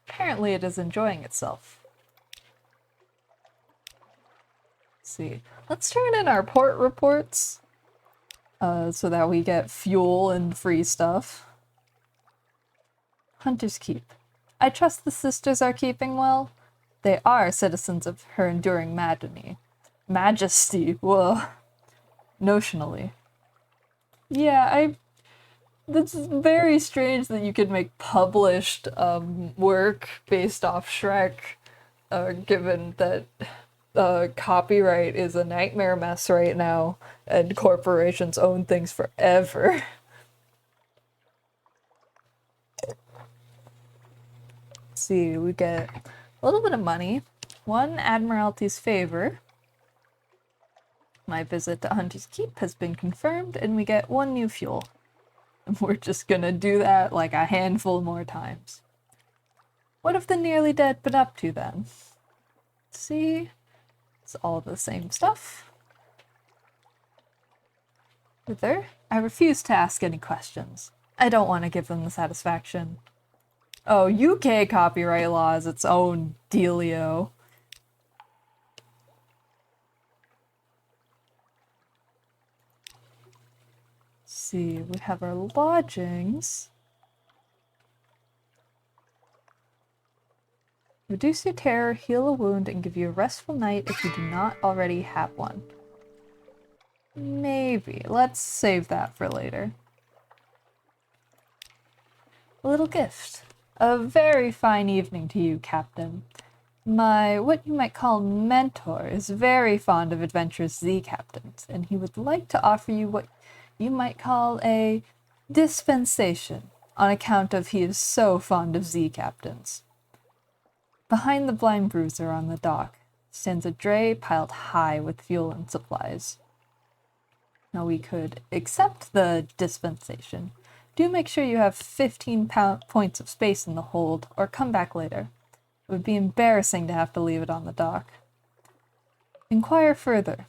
Apparently it is enjoying itself. Let's see. Let's turn in our port reports so that we get fuel and free stuff. Hunter's Keep. I trust the sisters are keeping well. They are citizens of her enduring majesty. Whoa. Notionally. Yeah, that's very strange that you could make published work based off Shrek, given that copyright is a nightmare mess right now, and corporations own things forever. Let's see, we get a little bit of money, one Admiralty's favor. My visit to Hunter's Keep has been confirmed, and we get one new fuel. And we're just gonna do that like a handful more times. What have the nearly dead been up to then? See? It's all the same stuff. Further, I refuse to ask any questions. I don't want to give them the satisfaction. Oh, UK copyright law is its own dealio. See, we have our lodgings. Reduce your terror, heal a wound, and give you a restful night if you do not already have one. Maybe. Let's save that for later. A little gift. A very fine evening to you, Captain. My, what you might call mentor, is very fond of adventurous Z captains, and he would like to offer you what you might call a dispensation, on account of he is so fond of Z captains. Behind the blind bruiser on the dock stands a dray piled high with fuel and supplies. Now we could accept the dispensation. Do make sure you have 15 points of space in the hold, or come back later. It would be embarrassing to have to leave it on the dock. Inquire further.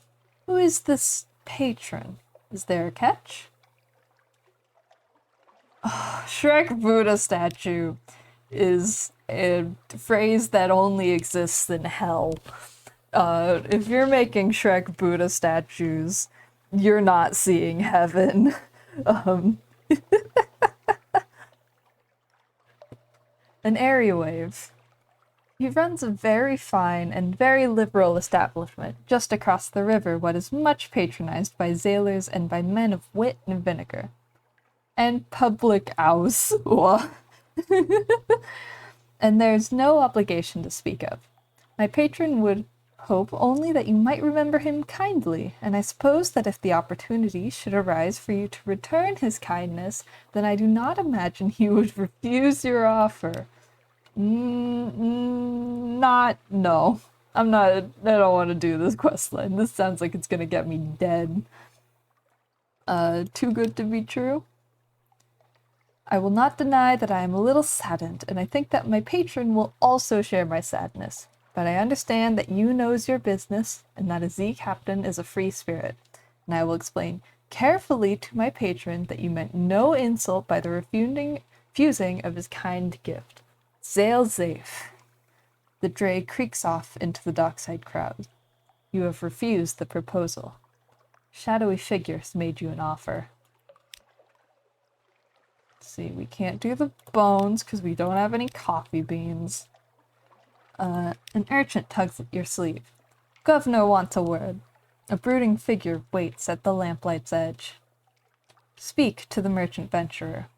Who is this patron? Is there a catch? Oh, Shrek Buddha statue is a phrase that only exists in hell. If you're making Shrek Buddha statues, you're not seeing heaven. An area wave. He runs a very fine and very liberal establishment just across the river, what is much patronized by sailors and by men of wit and vinegar. And public house. And there's no obligation to speak of. My patron would hope only that you might remember him kindly, and I suppose that if the opportunity should arise for you to return his kindness, then I do not imagine he would refuse your offer. No. I don't want to do this questline. This sounds like it's gonna get me dead. Too good to be true? I will not deny that I am a little saddened, and I think that my patron will also share my sadness. but I understand that you knows your business and that a Z captain is a free spirit, and I will explain carefully to my patron that you meant no insult by the refusing of his kind gift. Sail safe. The dray creaks off into the dockside crowd. You have refused the proposal. Shadowy figures made you an offer. Let's see, we can't do the bones because we don't have any coffee beans. An urchin tugs at your sleeve. Governor wants a word. A brooding figure waits at the lamplight's edge. Speak to the merchant venturer.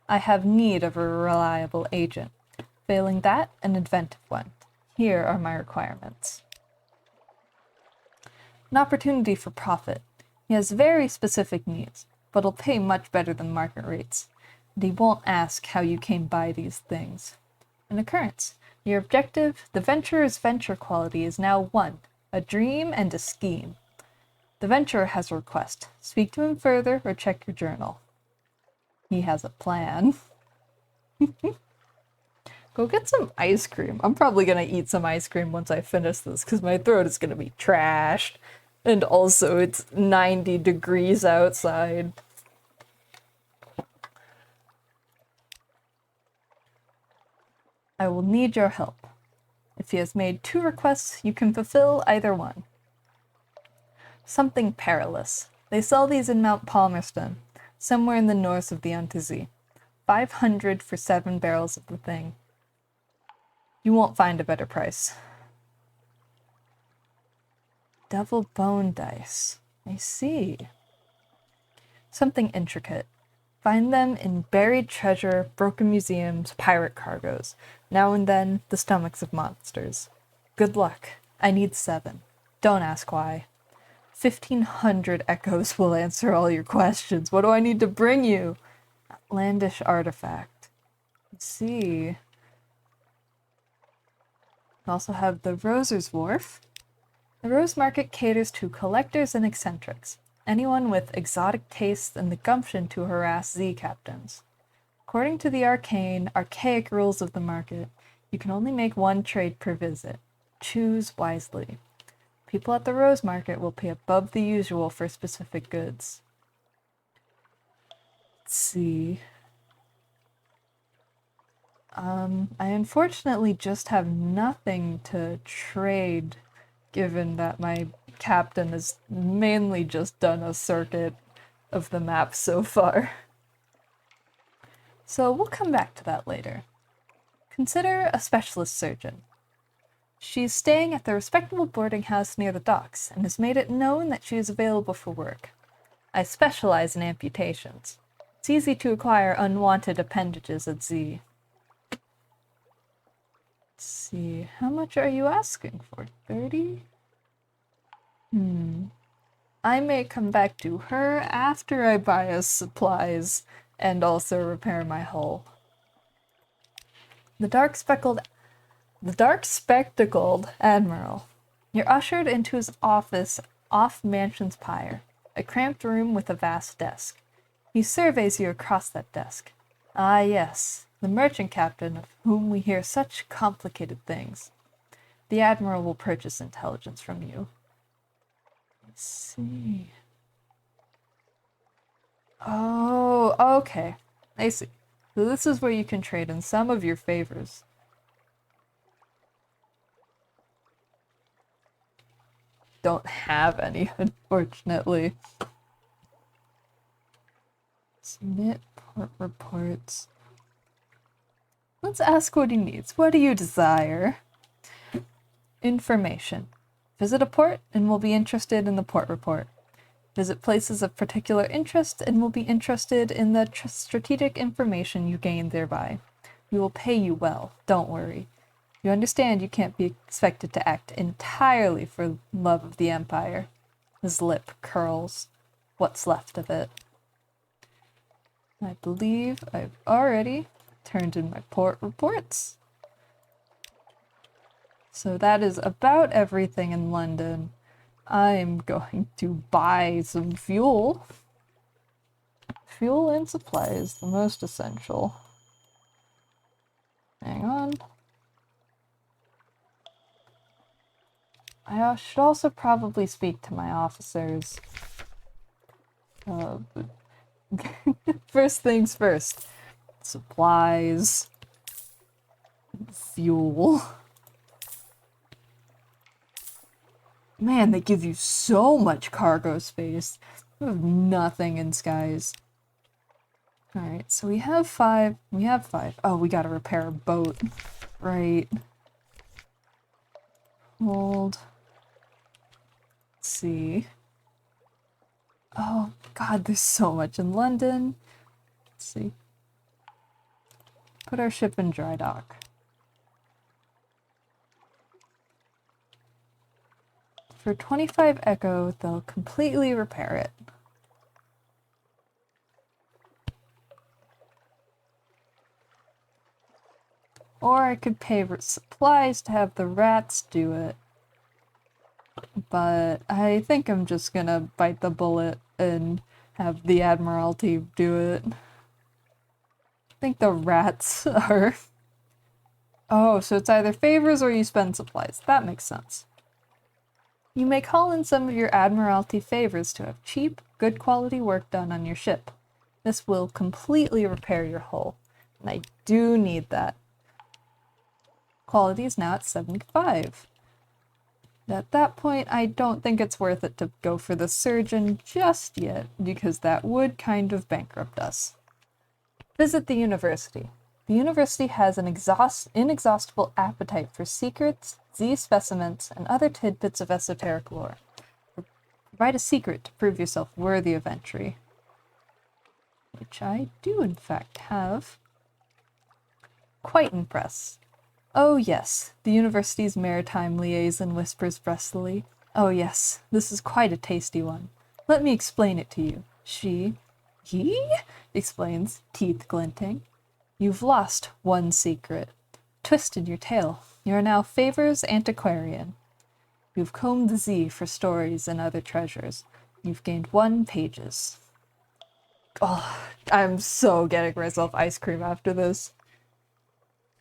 I have need of a reliable agent. Failing that, an inventive one. Here are my requirements. An opportunity for profit. He has very specific needs, but will pay much better than market rates. And he won't ask how you came by these things. An occurrence. Your objective, the venturer's venture quality, is now one, a dream and a scheme. The venturer has a request. Speak to him further or check your journal. He has a plan. Go get some ice cream. I'm probably gonna eat some ice cream once I finish this because my throat is gonna be trashed. And also it's 90 degrees outside. I will need your help. If he has made 2 requests, you can fulfill either one. Something perilous. They sell these in Mount Palmerston, somewhere in the north of the Untersee. 500 for 7 barrels of the thing. You won't find a better price. Devil bone dice. I see. Something intricate. Find them in buried treasure, broken museums, pirate cargoes. Now and then, the stomachs of monsters. Good luck. I need 7. Don't ask why. 1,500 echoes will answer all your questions. What do I need to bring you? Outlandish artifact. Let's see. We also have the Roser's Wharf. The Rose Market caters to collectors and eccentrics. Anyone with exotic tastes and the gumption to harass Z captains. According to the archaic rules of the market, you can only make 1 trade per visit. Choose wisely. People at the Rose Market will pay above the usual for specific goods. Let's see. I unfortunately just have nothing to trade, given that my captain has mainly just done a circuit of the map so far. So we'll come back to that later. Consider a specialist surgeon. She's staying at the respectable boarding house near the docks and has made it known that she is available for work. I specialize in amputations. It's easy to acquire unwanted appendages at Z. Let's see, how much are you asking for? 30? I may come back to her after I buy us supplies and also repair my hull. The dark spectacled admiral. You're ushered into his office off Mansion's Pyre, a cramped room with a vast desk. He surveys you across that desk. Ah yes, the merchant captain of whom we hear such complicated things. The admiral will purchase intelligence from you. Let's see. Oh, okay. I see. So this is where you can trade in some of your favors. Don't have any, unfortunately. Submit port reports. Let's ask what he needs. What do you desire? Information. Visit a port and we'll be interested in the port report. Visit places of particular interest and we'll be interested in the strategic information you gain thereby. We will pay you well, don't worry. You understand you can't be expected to act entirely for love of the Empire. His lip curls. What's left of it? I believe I've already turned in my port reports. So that is about everything in London. I'm going to buy some fuel. Fuel and supplies, the most essential. Hang on. I should also probably speak to my officers. Uh, First things first. Supplies. Fuel. Man, they give you so much cargo space. You have nothing in skies. Alright, so we have 5. We have 5. Oh, we gotta repair a boat. Right. Hold. Let's see. Oh, God, there's so much in London. Let's see. Put our ship in dry dock. For 25 Echo, they'll completely repair it. Or I could pay supplies to have the rats do it. But I think I'm just gonna bite the bullet and have the Admiralty do it. I think the rats are... Oh, so it's either favors or you spend supplies. That makes sense. You may call in some of your Admiralty favors to have cheap, good quality work done on your ship. This will completely repair your hull, and I do need that. Quality is now at 75. At that point, I don't think it's worth it to go for the surgeon just yet, because that would kind of bankrupt us. Visit the university. The university has an inexhaustible appetite for secrets, Z specimens, and other tidbits of esoteric lore. Provide a secret to prove yourself worthy of entry. Which I do, in fact, have. Quite impressed. Oh yes, the university's maritime liaison whispers brustily. Oh yes, this is quite a tasty one. Let me explain it to you. He explains, teeth glinting. You've lost one secret. Twisted your tail. You are now Favor's antiquarian. You've combed the Z for stories and other treasures. You've gained 1 pages. Oh, I'm so getting myself ice cream after this.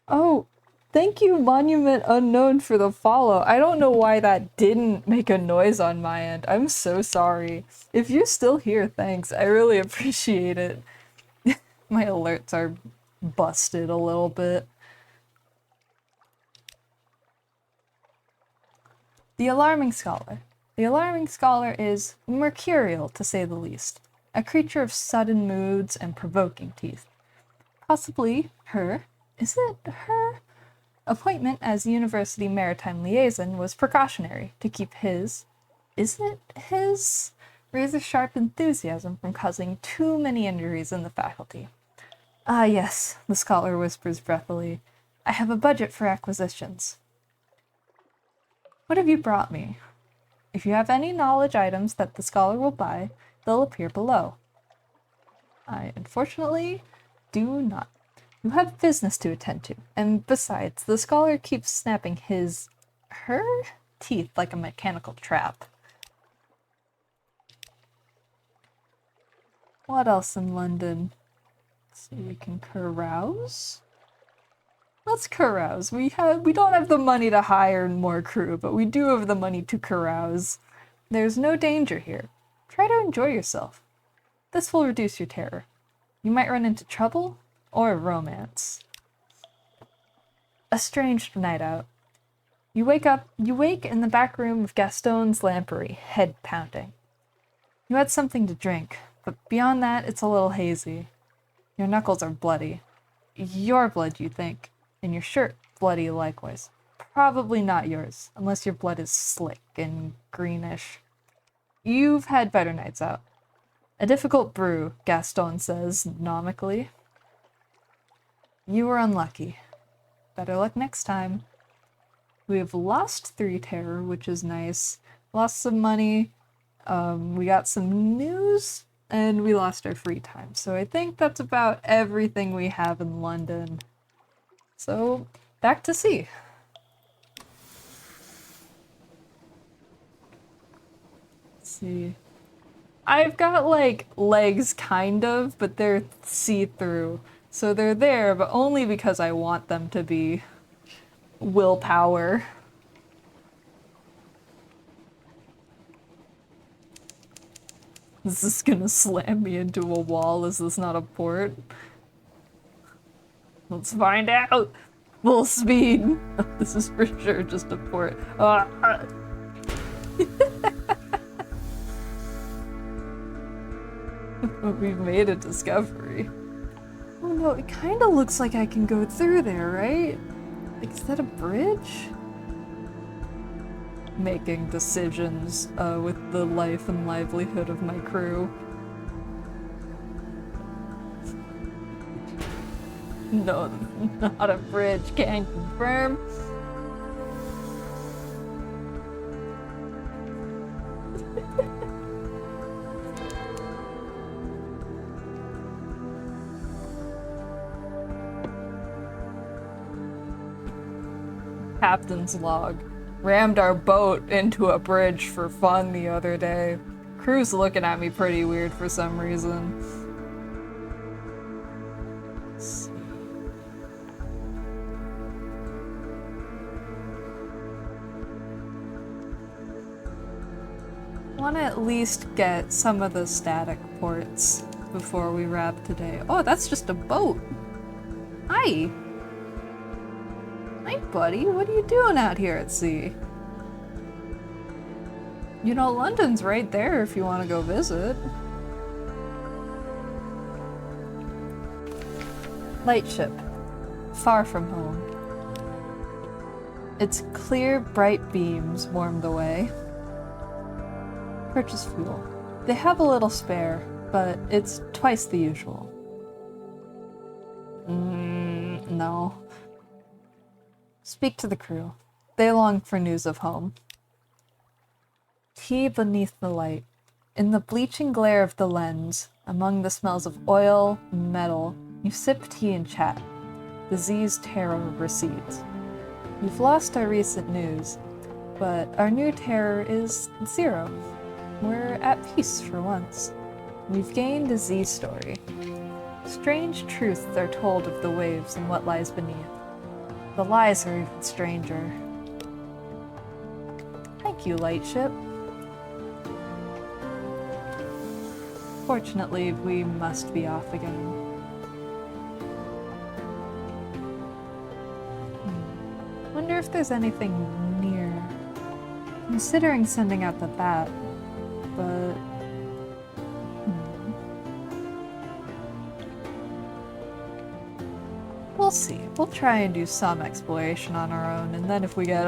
Oh, thank you, Monument Unknown, for the follow. I don't know why that didn't make a noise on my end. I'm so sorry. If you're still here, thanks. I really appreciate it. My alerts are busted a little bit. The Alarming Scholar. The Alarming Scholar is mercurial, to say the least. A creature of sudden moods and provoking teeth. Possibly her. Is it her? Appointment as University Maritime Liaison was precautionary to keep his, is it his, razor-sharp enthusiasm from causing too many injuries in the faculty. Ah yes, the scholar whispers breathily. I have a budget for acquisitions. What have you brought me? If you have any knowledge items that the scholar will buy, they'll appear below. I unfortunately do not. You have business to attend to, and besides, the scholar keeps snapping her teeth like a mechanical trap. What else in London? So we can carouse? Let's carouse. We don't have the money to hire more crew, but we do have the money to carouse. There's no danger here. Try to enjoy yourself. This will reduce your terror. You might run into trouble or romance. A strange night out. You wake in the back room of Gaston's lampery, head pounding. You had something to drink, but beyond that, it's a little hazy. Your knuckles are bloody. Your blood, you think, and your shirt bloody likewise. Probably not yours, unless your blood is slick and greenish. You've had better nights out. A difficult brew, Gaston says, nomically. You were unlucky. Better luck next time. We have lost 3 terror, which is nice. Lost some money. We got some news, and we lost our free time. So I think that's about everything we have in London. So, back to sea. Let's see. I've got, like, legs, kind of, but they're see-through. So they're there, but only because I want them to be. Willpower. Is this gonna slam me into a wall? Is this not a port? Let's find out! Full speed! This is for sure just a port. We've made a discovery. Oh no, it kinda looks like I can go through there, right? Like, is that a bridge? Making decisions with the life and livelihood of my crew. No, not a bridge, can't confirm. Captain's log. Rammed our boat into a bridge for fun the other day. Crew's looking at me pretty weird for some reason. Let's see. Want to at least get some of the static ports before we wrap today. Oh, that's just a boat. Hi. Hi, buddy. What are you doing out here at sea? You know, London's right there if you want to go visit. Lightship. Far from home. Its clear, bright beams warm the way. Purchase fuel. They have a little spare, but it's twice the usual. No. Speak to the crew. They long for news of home. Tea beneath the light. In the bleaching glare of the lens, among the smells of oil and metal, you sip tea and chat. The Z's terror recedes. We've lost our recent news, but our new terror is zero. We're at peace for once. We've gained a Z story. Strange truths are told of the waves and what lies beneath. The lies are even stranger. Thank you, Lightship. Fortunately, we must be off again. Wonder if there's anything near. Considering sending out the bat, but... We'll see. We'll try and do some exploration on our own, and then if we get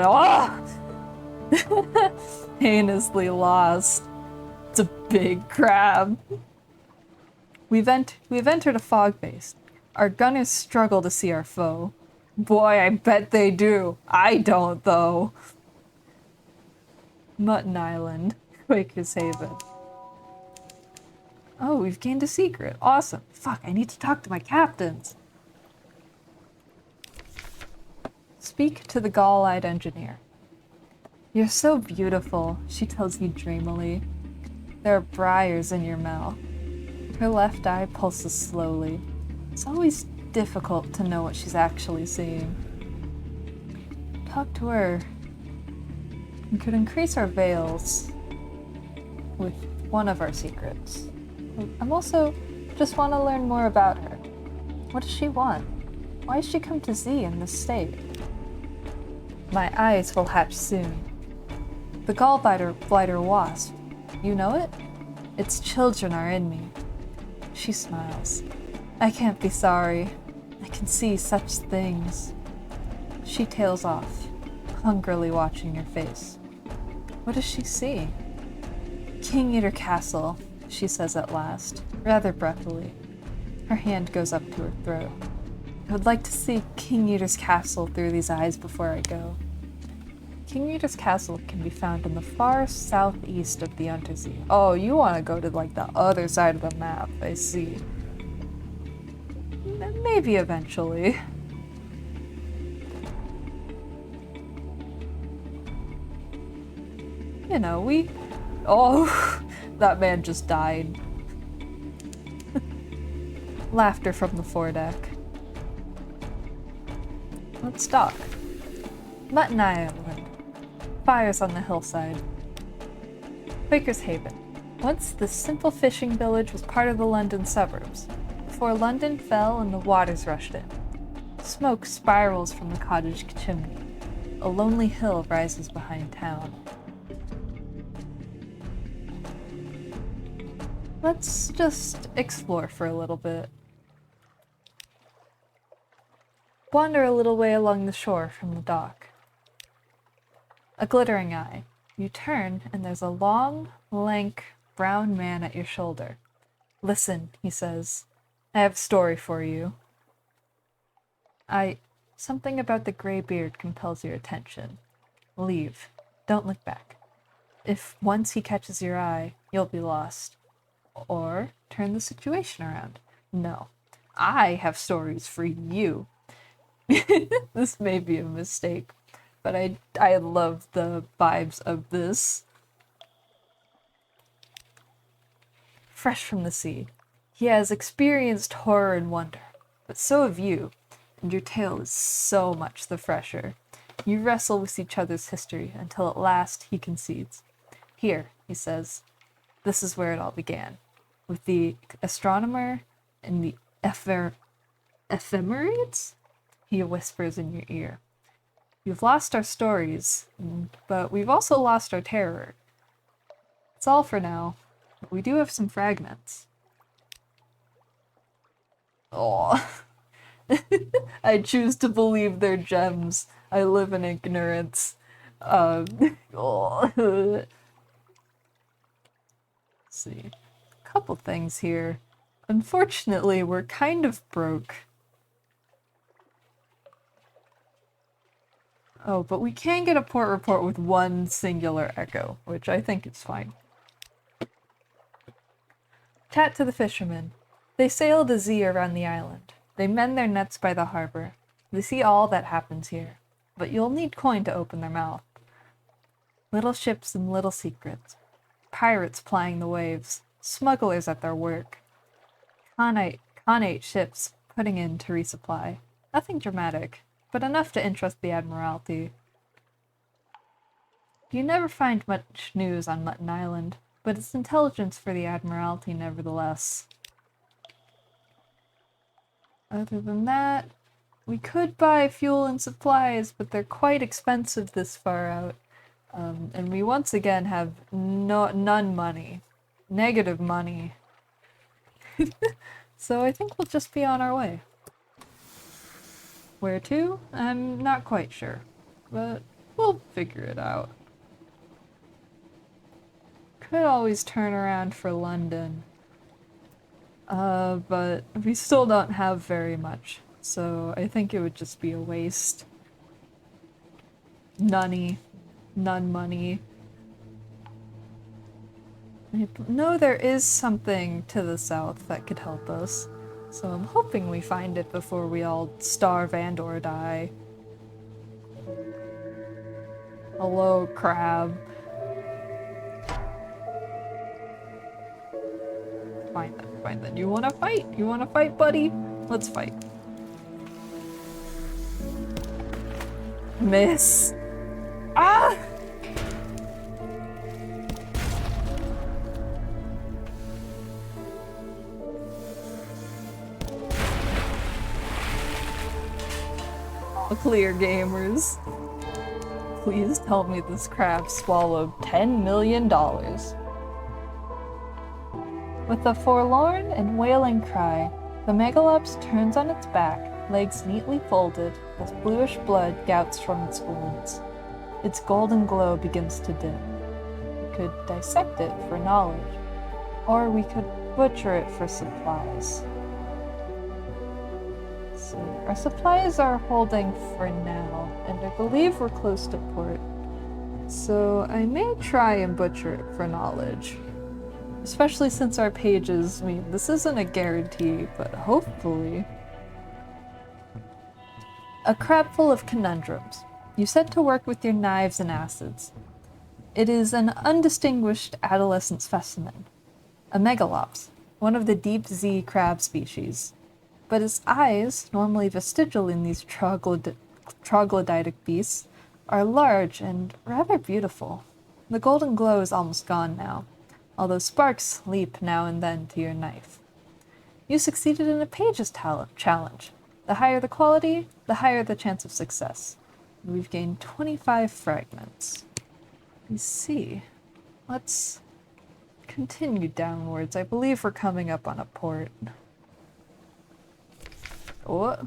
heinously lost, it's a big crab. We've entered a fog base. Our gunners struggle to see our foe. Boy, I bet they do. I don't, though. Mutton Island, Quaker's Haven. Oh, we've gained a secret. Awesome. Fuck, I need to talk to my captains. Speak to the gall-eyed engineer. You're so beautiful, she tells you dreamily. There are briars in your mouth. Her left eye pulses slowly. It's always difficult to know what she's actually seeing. Talk to her. We could increase our veils with one of our secrets. I'm also just want to learn more about her. What does she want? Why has she come to Z in this state? My eyes will hatch soon. The gallbladder wasp. You know it? Its children are in me. She smiles. I can't be sorry. I can see such things. She tails off, hungrily watching your face. What does she see? King Eater Castle, she says at last, rather breathily. Her hand goes up to her throat. I would like to see King Eater's castle through these eyes before I go. King Eater's castle can be found in the far southeast of the Untersea. Oh, you want to go to like the other side of the map, I see. Maybe eventually. You know, Oh, that man just died. Laughter from the foredeck. Let's dock. Mutton Island. Fires on the hillside. Quaker's Haven. Once this simple fishing village was part of the London suburbs, before London fell and the waters rushed in. Smoke spirals from the cottage chimney. A lonely hill rises behind town. Let's just explore for a little bit. Wander a little way along the shore from the dock. A glittering eye. You turn, and there's a long, lank, brown man at your shoulder. Listen, he says. I have a story for you. Something about the gray beard compels your attention. Leave. Don't look back. If once he catches your eye, you'll be lost. Or turn the situation around. No. I have stories for you. This may be a mistake, but I love the vibes of this. Fresh from the sea, he has experienced horror and wonder, but so have you, and your tale is so much the fresher. You wrestle with each other's history until at last he concedes. Here, he says, this is where it all began, with the astronomer and the ephemerides? He whispers in your ear. You've lost our stories, but we've also lost our terror. It's all for now. But we do have some fragments. Oh, I choose to believe they're gems. I live in ignorance. Oh. Let's see. A couple things here. Unfortunately, we're kind of broke. Oh, but we can get a port report with one singular echo, which I think is fine. Chat to the fishermen. They sail the Z around the island. They mend their nets by the harbor. They see all that happens here. But you'll need coin to open their mouth. Little ships and little secrets. Pirates plying the waves. Smugglers at their work. Khanate ships putting in to resupply. Nothing dramatic, but enough to interest the Admiralty. You never find much news on Mutton Island, but it's intelligence for the Admiralty nevertheless. Other than that, we could buy fuel and supplies, but they're quite expensive this far out. And we once again have none money. Negative money. So I think we'll just be on our way. Where to? I'm not quite sure, but we'll figure it out. Could always turn around for London. But we still don't have very much, so I think it would just be a waste. None money. I know there is something to the south that could help us, so I'm hoping we find it before we all starve and or die. Hello, crab. Fine then. You wanna fight? You wanna fight, buddy? Let's fight. Miss. Ah! Clear, gamers. Please tell me this crab swallowed $10 million. With a forlorn and wailing cry, the Megalops turns on its back, legs neatly folded, as bluish blood gouts from its wounds. Its golden glow begins to dim. We could dissect it for knowledge, or we could butcher it for supplies. So, our supplies are holding for now, and I believe we're close to port. So I may try and butcher it for knowledge. Especially since our pages, I mean, this isn't a guarantee, but hopefully. A crab full of conundrums. You set to work with your knives and acids. It is an undistinguished adolescent specimen. A megalops, one of the deep Z crab species. But its eyes, normally vestigial in these troglodytic beasts, are large and rather beautiful. The golden glow is almost gone now, although sparks leap now and then to your knife. You succeeded in a page's challenge. The higher the quality, the higher the chance of success. We've gained 25 fragments. You see. Let's continue downwards. I believe we're coming up on a port. What?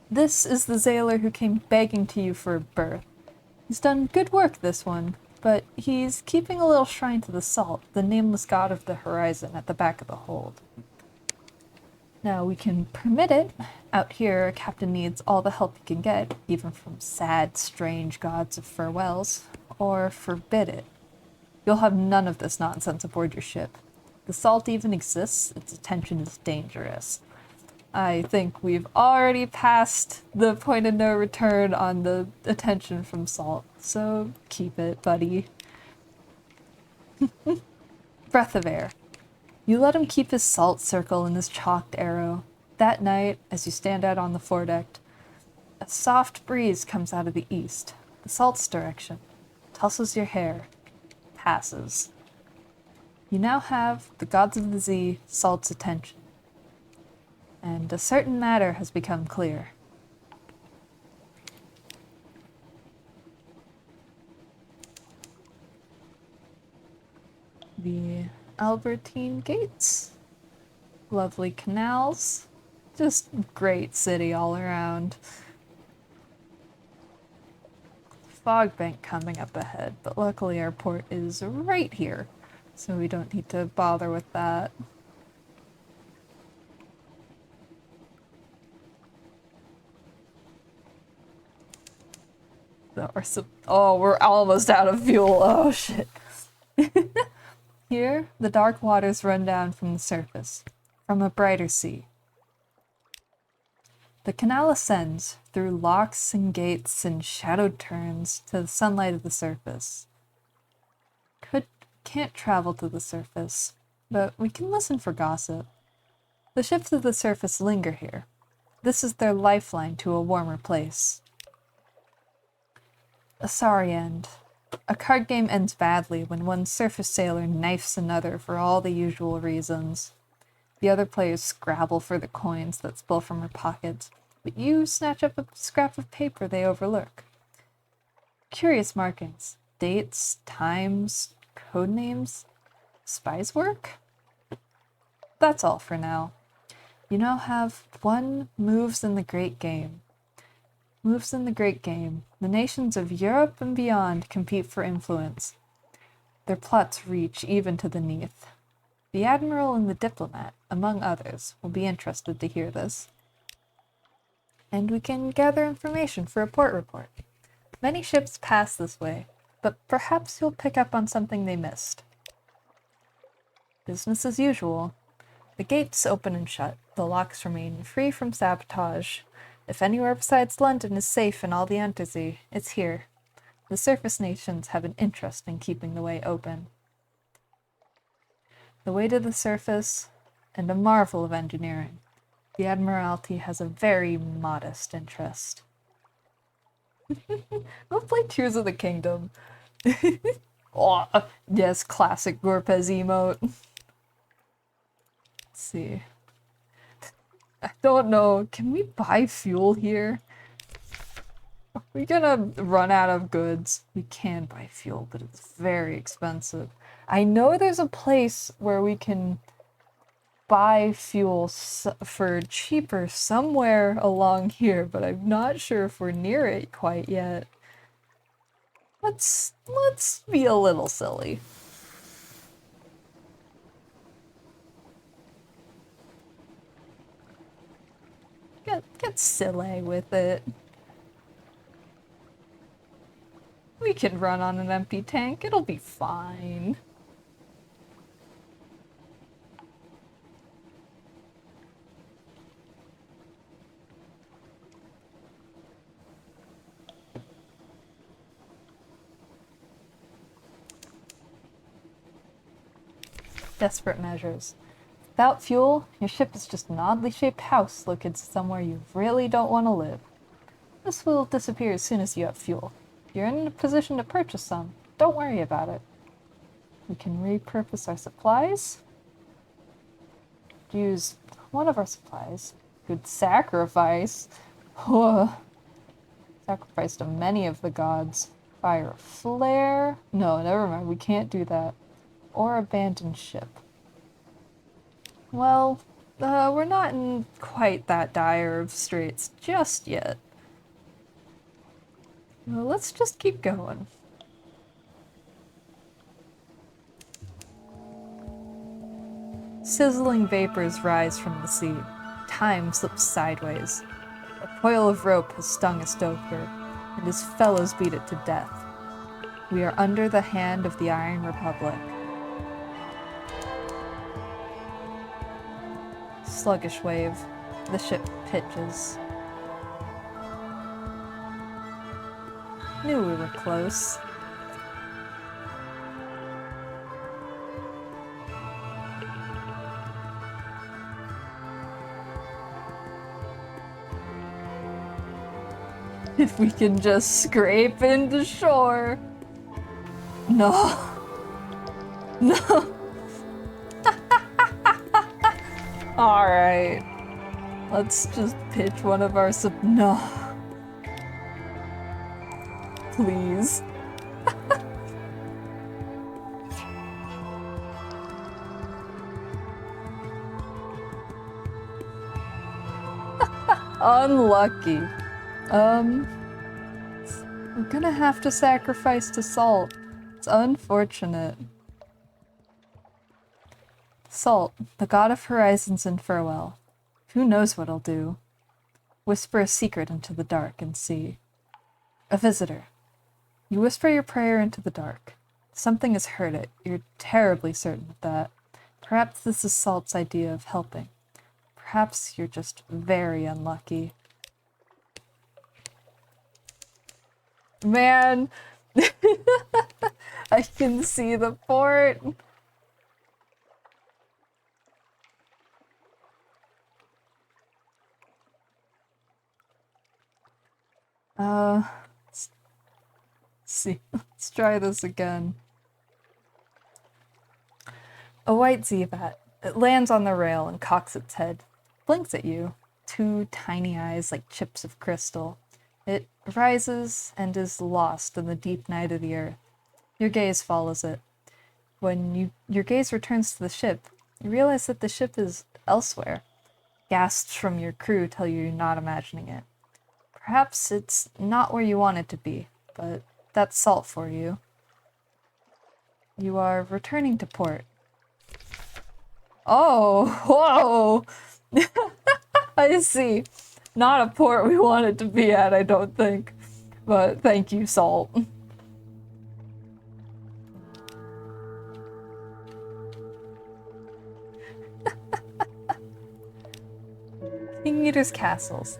This is the Zailor who came begging to you for a berth. He's done good work, this one, but he's keeping a little shrine to the salt, the nameless god of the horizon, at the back of the hold. Now, we can permit it. Out here, a captain needs all the help he can get, even from sad, strange gods of farewells, or forbid it. You'll have none of this nonsense aboard your ship. The salt even exists, its attention is dangerous. I think we've already passed the point of no return on the attention from salt, so keep it, buddy. Breath of air. You let him keep his salt circle and his chalked arrow. That night, as you stand out on the foredeck, a soft breeze comes out of the east, the salt's direction, tussles your hair, passes. You now have the gods of the Sea, salt's attention. And a certain matter has become clear. The Albertine Gates. Lovely canals. Just great city all around. Fog bank coming up ahead, but luckily our port is right here, so we don't need to bother with that. Oh, we're almost out of fuel. Oh, shit. Here, the dark waters run down from the surface, from a brighter sea. The canal ascends through locks and gates and shadowed turns to the sunlight of the surface. Can't travel to the surface, but we can listen for gossip. The ships of the surface linger here. This is their lifeline to a warmer place. A sorry end. A card game ends badly when one surface sailor knifes another for all the usual reasons. The other players scrabble for the coins that spill from her pockets, but you snatch up a scrap of paper they overlook. Curious markings, dates, times, code names, spies' work? That's all for now. You now have one moves in the great game. Moves in the great game. The nations of Europe and beyond compete for influence. Their plots reach even to the Neath. The Admiral and the Diplomat, among others, will be interested to hear this. And we can gather information for a port report. Many ships pass this way, but perhaps you'll pick up on something they missed. Business as usual. The gates open and shut. The locks remain free from sabotage. If anywhere besides London is safe in all the Untersee, it's here. The surface nations have an interest in keeping the way open. The way to the surface, and a marvel of engineering. The Admiralty has a very modest interest. We'll play Tears of the Kingdom. Oh, yes, classic Gorpez emote. Let's see. I don't know. Can we buy fuel here? Are we gonna run out of goods? We can buy fuel, but it's very expensive. I know there's a place where we can buy fuel for cheaper somewhere along here, but I'm not sure if we're near it quite yet. Let's be a little silly. Get silly with it. We can run on an empty tank. It'll be fine. Desperate measures. Without fuel, your ship is just an oddly shaped house located somewhere you really don't want to live. This will disappear as soon as you have fuel. If you're in a position to purchase some, don't worry about it. We can repurpose our supplies. Use one of our supplies. Good sacrifice. Sacrifice to many of the gods. Fire a flare. No, never mind. We can't do that. Or abandon ship. Well, we're not in quite that dire of straits just yet. Well, let's just keep going. Sizzling vapors rise from the sea. Time slips sideways. A coil of rope has stung a stoker, and his fellows beat it to death. We are under the hand of the Iron Republic. Sluggish wave. The ship pitches. Knew we were close. If we can just scrape into shore. No. No. Alright. Let's just pitch one of our no. Please. Unlucky. We're gonna have to sacrifice to Salt. It's unfortunate. Salt, the god of horizons and farewell. Who knows what he'll do? Whisper a secret into the dark and see. A visitor. You whisper your prayer into the dark. Something has heard it. You're terribly certain of that. Perhaps this is Salt's idea of helping. Perhaps you're just very unlucky. Man, I can see the port. Let's see. Let's try this again. A white Zeebat. It lands on the rail and cocks its head. Blinks at you. Two tiny eyes like chips of crystal. It rises and is lost in the deep night of the earth. Your gaze follows it. When your gaze returns to the ship, you realize that the ship is elsewhere. Gasps from your crew tell you you're not imagining it. Perhaps it's not where you want it to be, but that's Salt for you. You are returning to port. Oh, whoa! I see. Not a port we wanted to be at, I don't think. But thank you, Salt. King Eater's castles.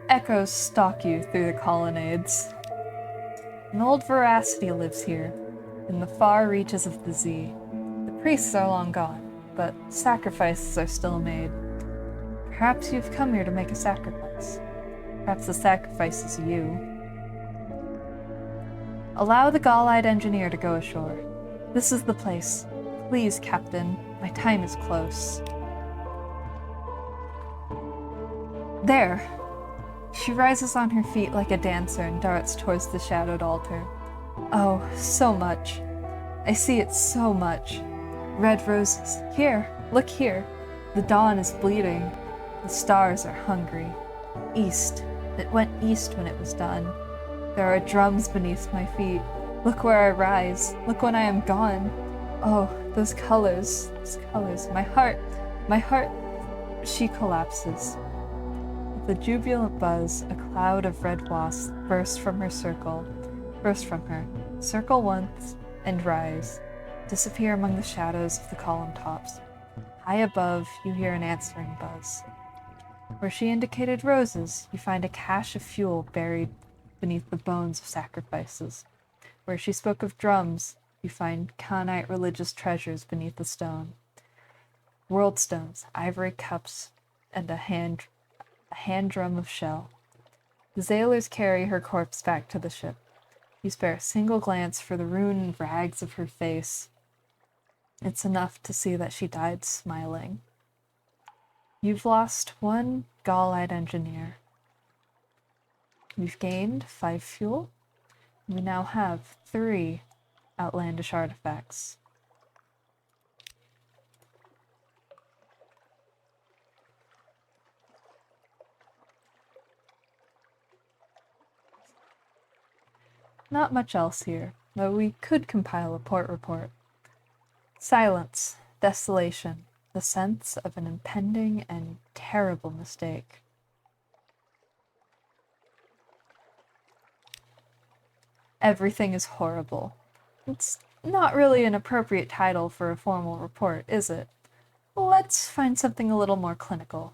Echoes stalk you through the colonnades. An old veracity lives here, in the far reaches of the Zee. The priests are long gone, but sacrifices are still made. Perhaps you've come here to make a sacrifice. Perhaps the sacrifice is you. Allow the gall-eyed engineer to go ashore. This is the place. Please, Captain, my time is close. There! She rises on her feet like a dancer and darts towards the shadowed altar. Oh, so much. I see it so much. Red roses. Here, look here. The dawn is bleeding. The stars are hungry. East. It went east when it was done. There are drums beneath my feet. Look where I rise. Look when I am gone. Oh, those colors. My heart. She collapses. With a jubilant buzz, a cloud of red wasps burst from her. Circle once, and rise. Disappear among the shadows of the column tops. High above, you hear an answering buzz. Where she indicated roses, you find a cache of fuel buried beneath the bones of sacrifices. Where she spoke of drums, you find Khanite religious treasures beneath the stone. World stones, ivory cups, and a hand drum of shell. The sailors carry her corpse back to the ship. You spare a single glance for the ruined rags of her face. It's enough to see that she died smiling. You've lost one gall-eyed engineer. You've gained 5 fuel. We now have 3 outlandish artifacts. Not much else here, though we could compile a port report. Silence, desolation, the sense of an impending and terrible mistake. Everything is horrible. It's not really an appropriate title for a formal report, is it? Let's find something a little more clinical.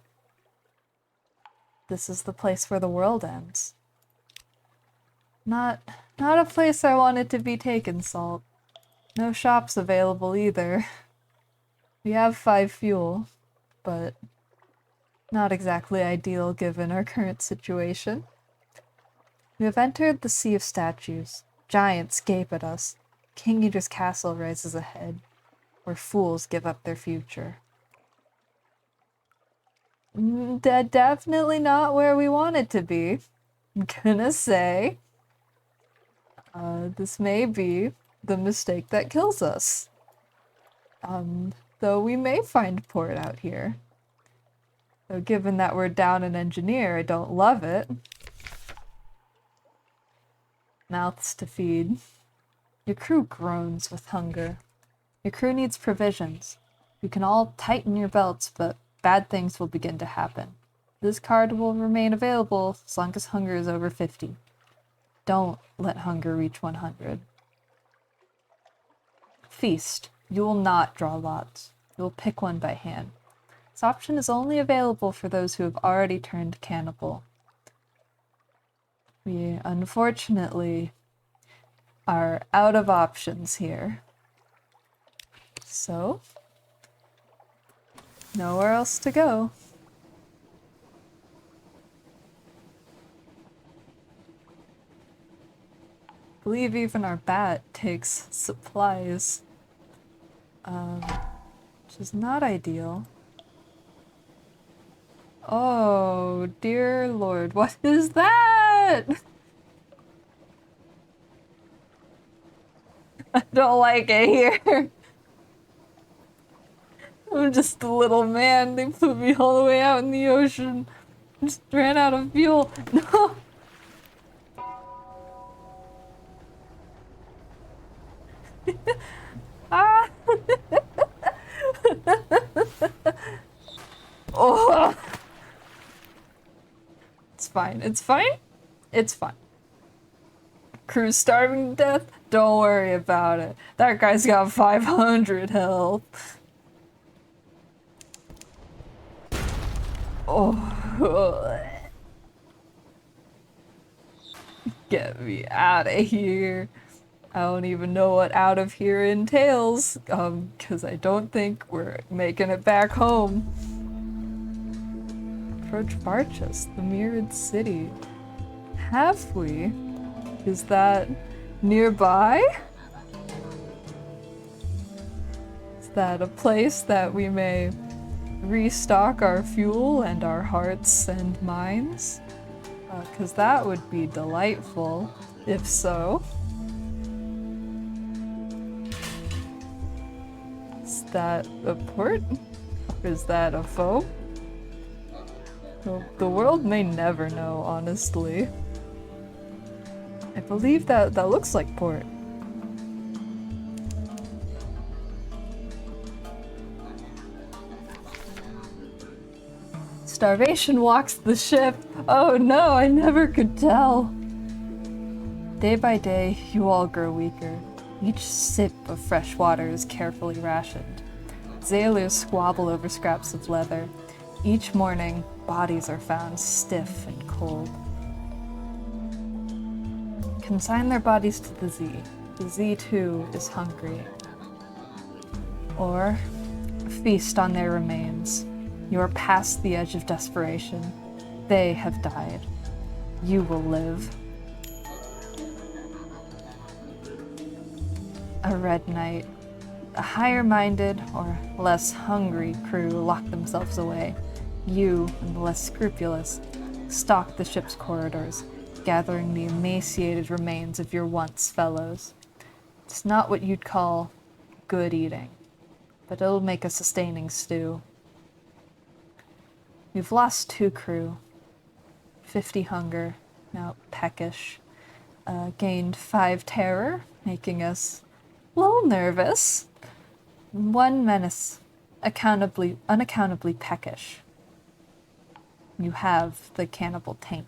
This is the place where the world ends. Not a place I wanted to be taken, Salt. No shops available either. We have 5 fuel, but not exactly ideal given our current situation. We have entered the Sea of Statues. Giants gape at us. King Eater's castle rises ahead, where fools give up their future. Definitely not where we want it to be. I'm gonna say, this may be the mistake that kills us. Though we may find port out here. Though given that we're down an engineer, I don't love it. Mouths to feed. Your crew groans with hunger. Your crew needs provisions. You can all tighten your belts, but bad things will begin to happen. This card will remain available as long as hunger is over 50. Don't let hunger reach 100. Feast. You will not draw lots. You will pick one by hand. This option is only available for those who have already turned cannibal. We, unfortunately, are out of options here. So, nowhere else to go. I believe even our bat takes supplies, which is not ideal. Oh, dear Lord, what is that? I don't like it here. I'm just a little man. They put me all the way out in the ocean. Just ran out of fuel. No. Ah. Oh. It's fine. It's fine. It's fine. Crew's starving to death? Don't worry about it. That guy's got 500 health. Oh. Get me out of here. I don't even know what out of here entails, because I don't think we're making it back home. Approach Barchas, the mirrored city. Have we? Is that nearby? Is that a place that we may restock our fuel and our hearts and minds? Because that would be delightful, if so. Is that a port? Or is that a foe? Well, the world may never know, honestly. I believe that looks like port. Starvation walks the ship. Oh no, I never could tell. Day by day, you all grow weaker. Each sip of fresh water is carefully rationed. Sailors squabble over scraps of leather. Each morning, bodies are found stiff and cold. Consign their bodies to the Z. The Z too is hungry. Or feast on their remains. You are past the edge of desperation. They have died. You will live. A red night. The higher-minded or less hungry crew lock themselves away. You, and the less scrupulous, stalk the ship's corridors, gathering the emaciated remains of your once fellows. It's not what you'd call good eating, but it'll make a sustaining stew. We've lost 2 crew, 50 hunger, now peckish, gained 5 terror, making us a little nervous, 1 menace, unaccountably peckish. You have the cannibal taint.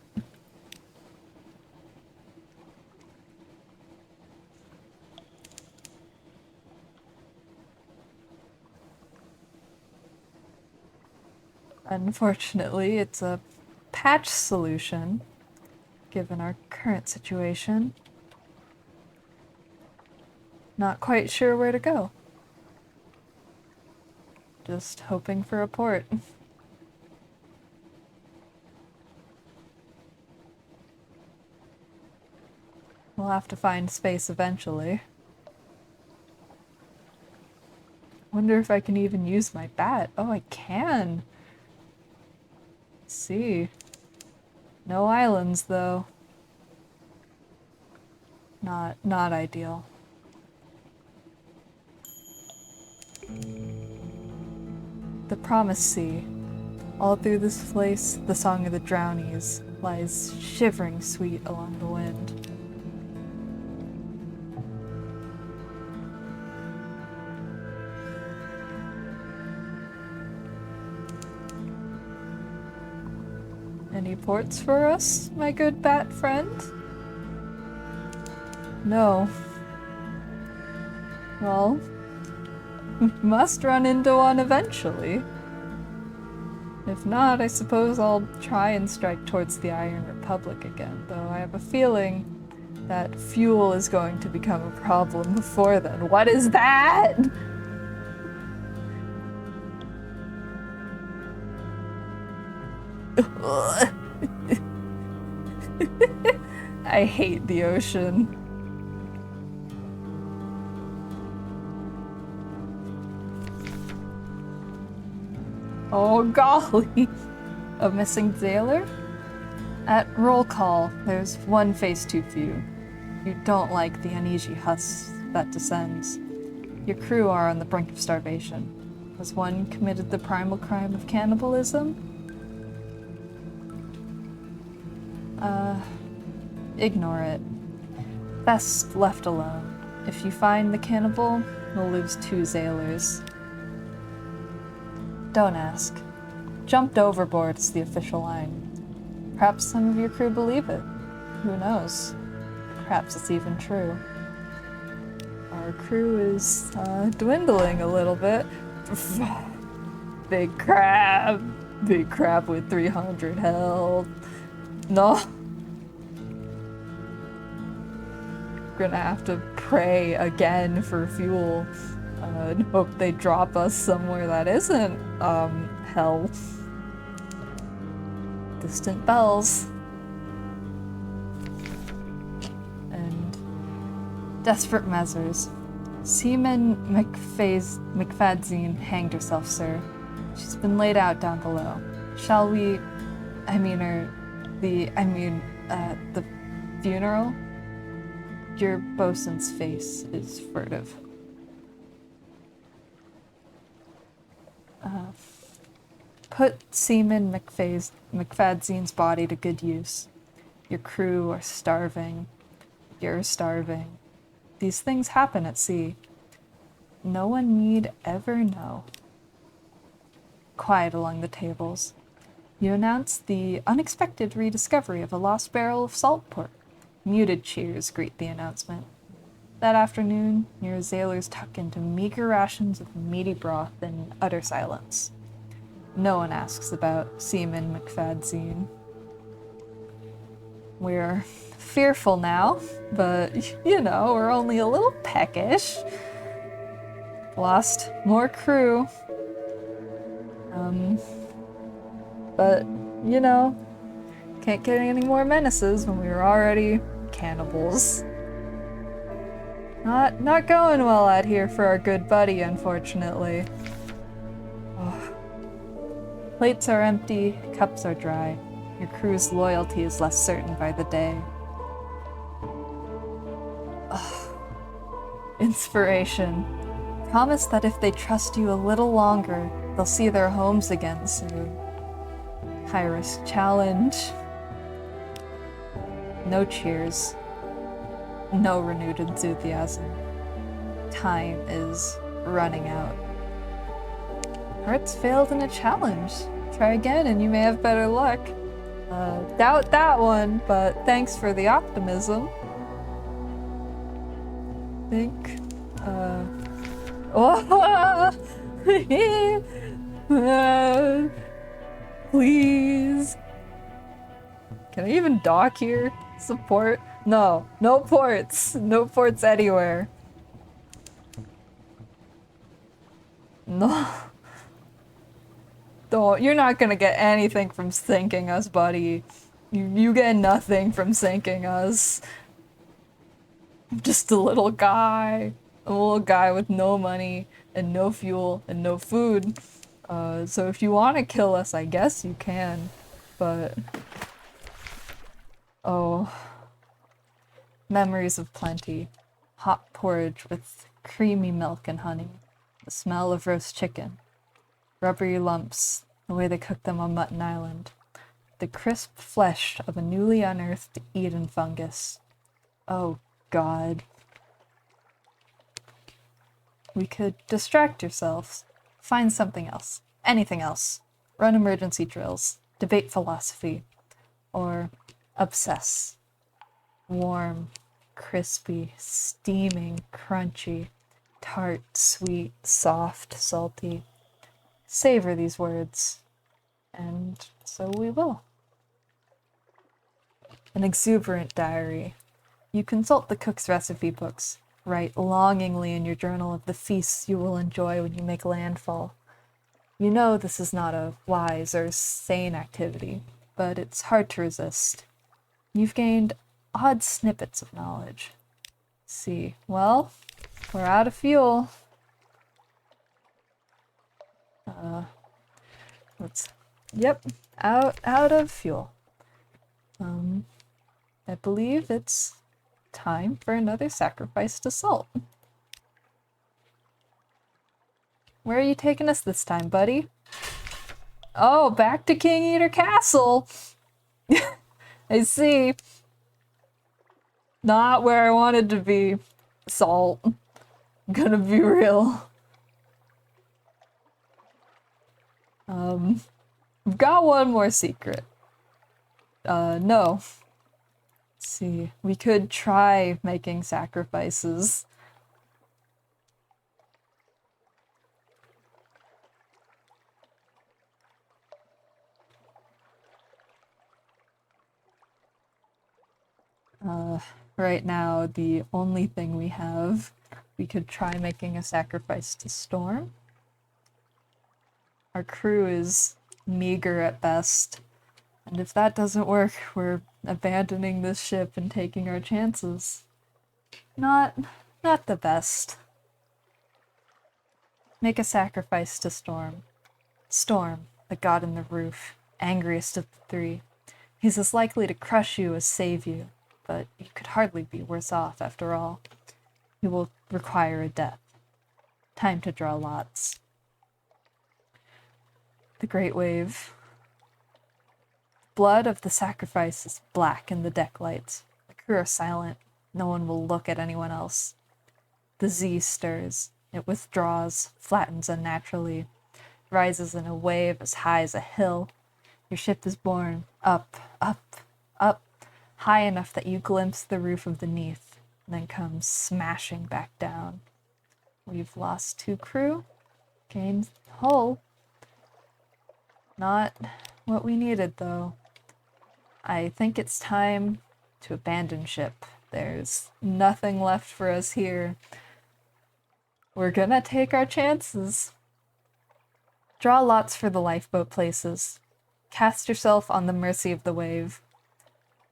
Unfortunately, it's a patch solution, given our current situation. Not quite sure where to go. Just hoping for a port. We'll have to find space eventually. Wonder if I can even use my bat. Oh, I can! Let's see. No islands, though. Not ideal. The Promised Sea. All through this place, the song of the drownies lies shivering sweet along the wind. Any ports for us, my good bat friend? No. Well, we must run into one eventually. If not, I suppose I'll try and strike towards the Iron Republic again, though I have a feeling that fuel is going to become a problem before then. What is that? I hate the ocean. Oh golly! A missing sailor? At roll call, there's 1 face too few. You don't like the uneasy husk that descends. Your crew are on the brink of starvation. Has one committed the primal crime of cannibalism? Ignore it. Best left alone. If you find the cannibal, you'll lose 2 sailors. Don't ask. Jumped overboard is the official line. Perhaps some of your crew believe it. Who knows? Perhaps it's even true. Our crew is dwindling a little bit. Big crab with 300 health. No. Gonna have to pray again for fuel and hope they drop us somewhere that isn't hell. Distant bells. And desperate measures. Seaman McFadzine hanged herself, sir. She's been laid out down below. Shall we... the funeral? Your bosun's face is furtive. Put Seaman McFadzine's body to good use. Your crew are starving. You're starving. These things happen at sea. No one need ever know. Quiet along the tables. You announce the unexpected rediscovery of a lost barrel of salt pork. Muted cheers greet the announcement. That afternoon, your sailors tuck into meager rations of meaty broth in utter silence. No one asks about Seaman McFadzine. We're fearful now, but, you know, we're only a little peckish. Lost more crew. But, you know, can't get any more menaces when we were already cannibals. Not going well out here for our good buddy, unfortunately. Plates are empty, cups are dry. Your crew's loyalty is less certain by the day. Inspiration. Promise that if they trust you a little longer, they'll see their homes again soon. High-risk challenge. No cheers. No renewed enthusiasm. Time is running out. Hearts failed in a challenge. Try again and you may have better luck. Doubt that one, but thanks for the optimism. Think, please. Can I even dock here? Support? No. No ports. No ports anywhere. No. Don't. You're not gonna get anything from sinking us, buddy. You get nothing from sinking us. I'm just a little guy. A little guy with no money and no fuel and no food. So if you want to kill us, I guess you can. But... oh. Memories of plenty. Hot porridge with creamy milk and honey. The smell of roast chicken. Rubbery lumps, the way they cook them on Mutton Island. The crisp flesh of a newly unearthed Eden fungus. Oh, God. We could distract yourselves. Find something else. Anything else. Run emergency drills. Debate philosophy. Or obsess. Warm, crispy, steaming, crunchy, tart, sweet, soft, salty. Savor these words. And so we will. An exuberant diary. You consult the cook's recipe books. Write longingly in your journal of the feasts you will enjoy when you make landfall. You know this is not a wise or sane activity, but it's hard to resist. You've gained odd snippets of knowledge. See, well, we're out of fuel. Yep, out of fuel. I believe it's time for another sacrifice to Salt. Where are you taking us this time, buddy? Oh, back to King Eater Castle! I see. Not where I wanted to be. Salt. Gonna be real. We've got one more secret. No. Let's see. We could try making sacrifices. Right now, the only thing we have, we could try making a sacrifice to Storm. Our crew is meager at best, and if that doesn't work, we're abandoning this ship and taking our chances. Not the best. Make a sacrifice to Storm. Storm, the god in the roof, angriest of the three. He's as likely to crush you as save you, but you could hardly be worse off after all. You will require a death. Time to draw lots. The Great Wave. Blood of the sacrifice is black in the deck lights. The crew are silent. No one will look at anyone else. The Z stirs. It withdraws, flattens unnaturally, rises in a wave as high as a hill. Your ship is borne up, up, up, high enough that you glimpse the roof of the Neath, and then comes smashing back down. We've lost 2 crew, gained hull. Not what we needed, though. I think it's time to abandon ship. There's nothing left for us here. We're gonna take our chances. Draw lots for the lifeboat places. Cast yourself on the mercy of the wave.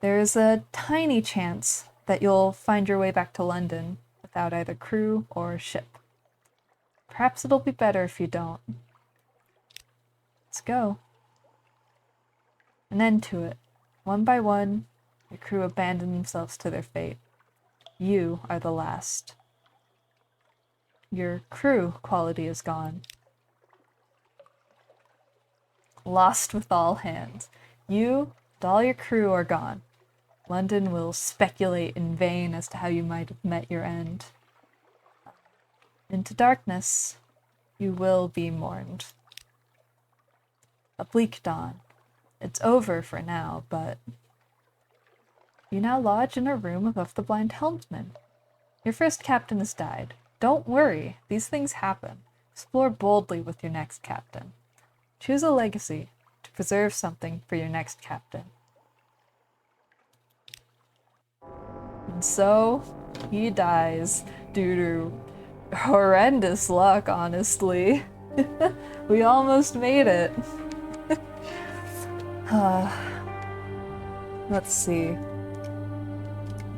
There's a tiny chance that you'll find your way back to London. A without either crew or ship. Perhaps it'll be better if you don't. Let's go. An end to it. One by one, your crew abandon themselves to their fate. You are the last. Your crew quality is gone. Lost with all hands. You and all your crew are gone. London will speculate in vain as to how you might have met your end. Into darkness, you will be mourned. A bleak dawn. It's over for now, but you now lodge in a room above the blind helmsman. Your first captain has died. Don't worry, these things happen. Explore boldly with your next captain. Choose a legacy to preserve something for your next captain. And so, he dies due to horrendous luck, honestly. We almost made it. Let's see.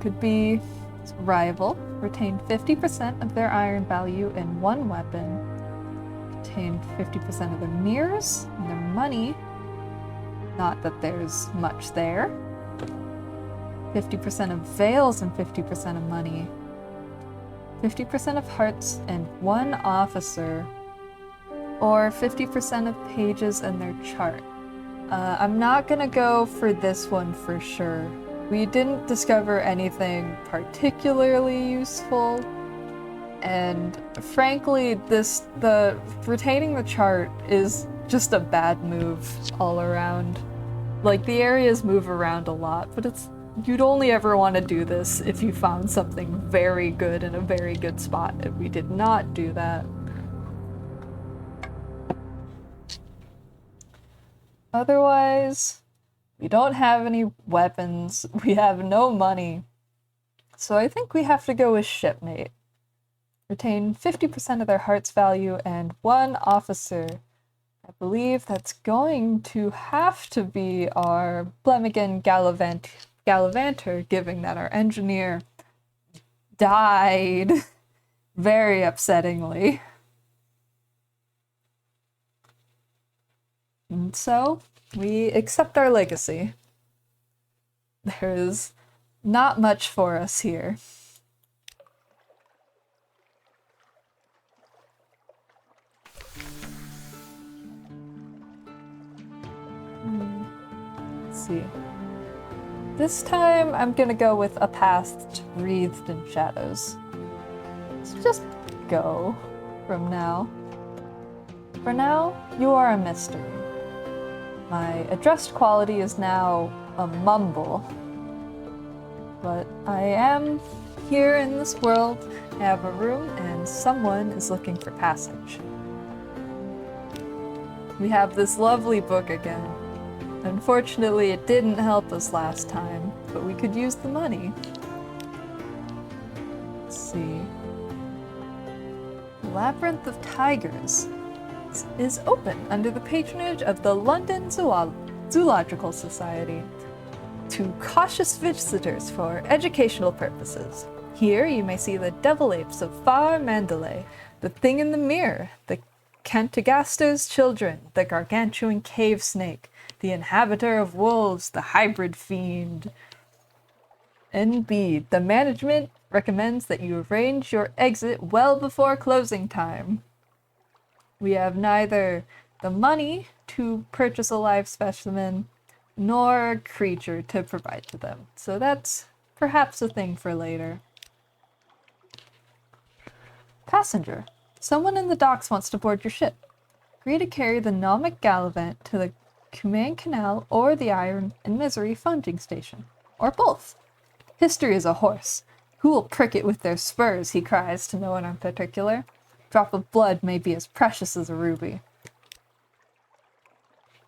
Could be rival. Retain 50% of their iron value in one weapon. Retain 50% of their mirrors and their money. Not that there's much there. 50% of veils and 50% of money. 50% of hearts and one officer. Or 50% of pages and their chart. I'm not gonna go for this one for sure. We didn't discover anything particularly useful, and frankly, retaining the chart is just a bad move all around. Like, the areas move around a lot, but you'd only ever want to do this if you found something very good in a very good spot, and we did not do that. Otherwise, we don't have any weapons, we have no money, so I think we have to go with shipmate. Retain 50% of their heart's value and one officer. I believe that's going to have to be our Blemigan Gallivanter, given that our engineer died very upsettingly. And so, we accept our legacy. There's not much for us here. Let's see. This time, I'm gonna go with a past wreathed in shadows. Let's just go from now. For now, you are a mystery. My addressed quality is now a mumble. But I am here in this world, I have a room, and someone is looking for passage. We have this lovely book again. Unfortunately, it didn't help us last time, but we could use the money. Let's see. The Labyrinth of Tigers is open under the patronage of the London Zoological Society to cautious visitors for educational purposes. Here you may see the devil apes of Far Mandalay, the Thing in the Mirror, the Cantagaster's children, the gargantuan cave snake, the inhabiter of wolves, the hybrid fiend. NB, the management recommends that you arrange your exit well before closing time. We have neither the money to purchase a live specimen, nor creature to provide to them. So that's perhaps a thing for later. Passenger. Someone in the docks wants to board your ship. Agree to carry the Nomic Gallivant to the Cumain Canal or the Iron and Misery Funding Station. Or both. History is a horse. Who will prick it with their spurs, he cries to no one in particular. Drop of blood may be as precious as a ruby.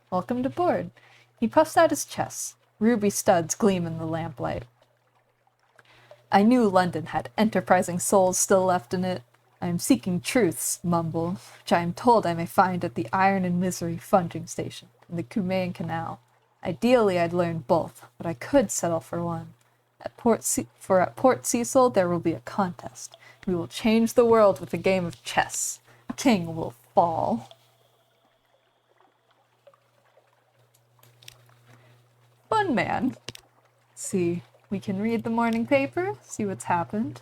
Welcome to board. He puffs out his chest. Ruby studs gleam in the lamplight. I knew London had enterprising souls still left in it. I am seeking truths, mumble, which I am told I may find at the Iron and Misery Funding Station in the Cumain Canal. Ideally, I'd learn both, but I could settle for one. At Port Cecil, there will be a contest. We will change the world with a game of chess. A king will fall. Fun man. See, we can read the morning paper, see what's happened.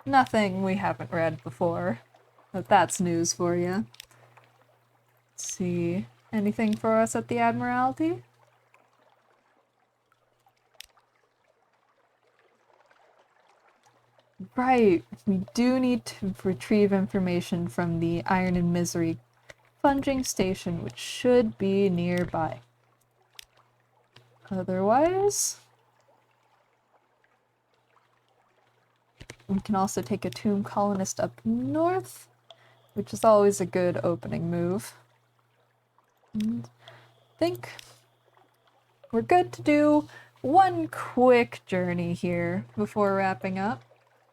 Nothing we haven't read before, but that's news for you. Let's see, anything for us at the Admiralty? Right, we do need to retrieve information from the Iron and Misery plunging station, which should be nearby. Otherwise, we can also take a tomb colonist up north, which is always a good opening move. And I think we're good to do one quick journey here before wrapping up,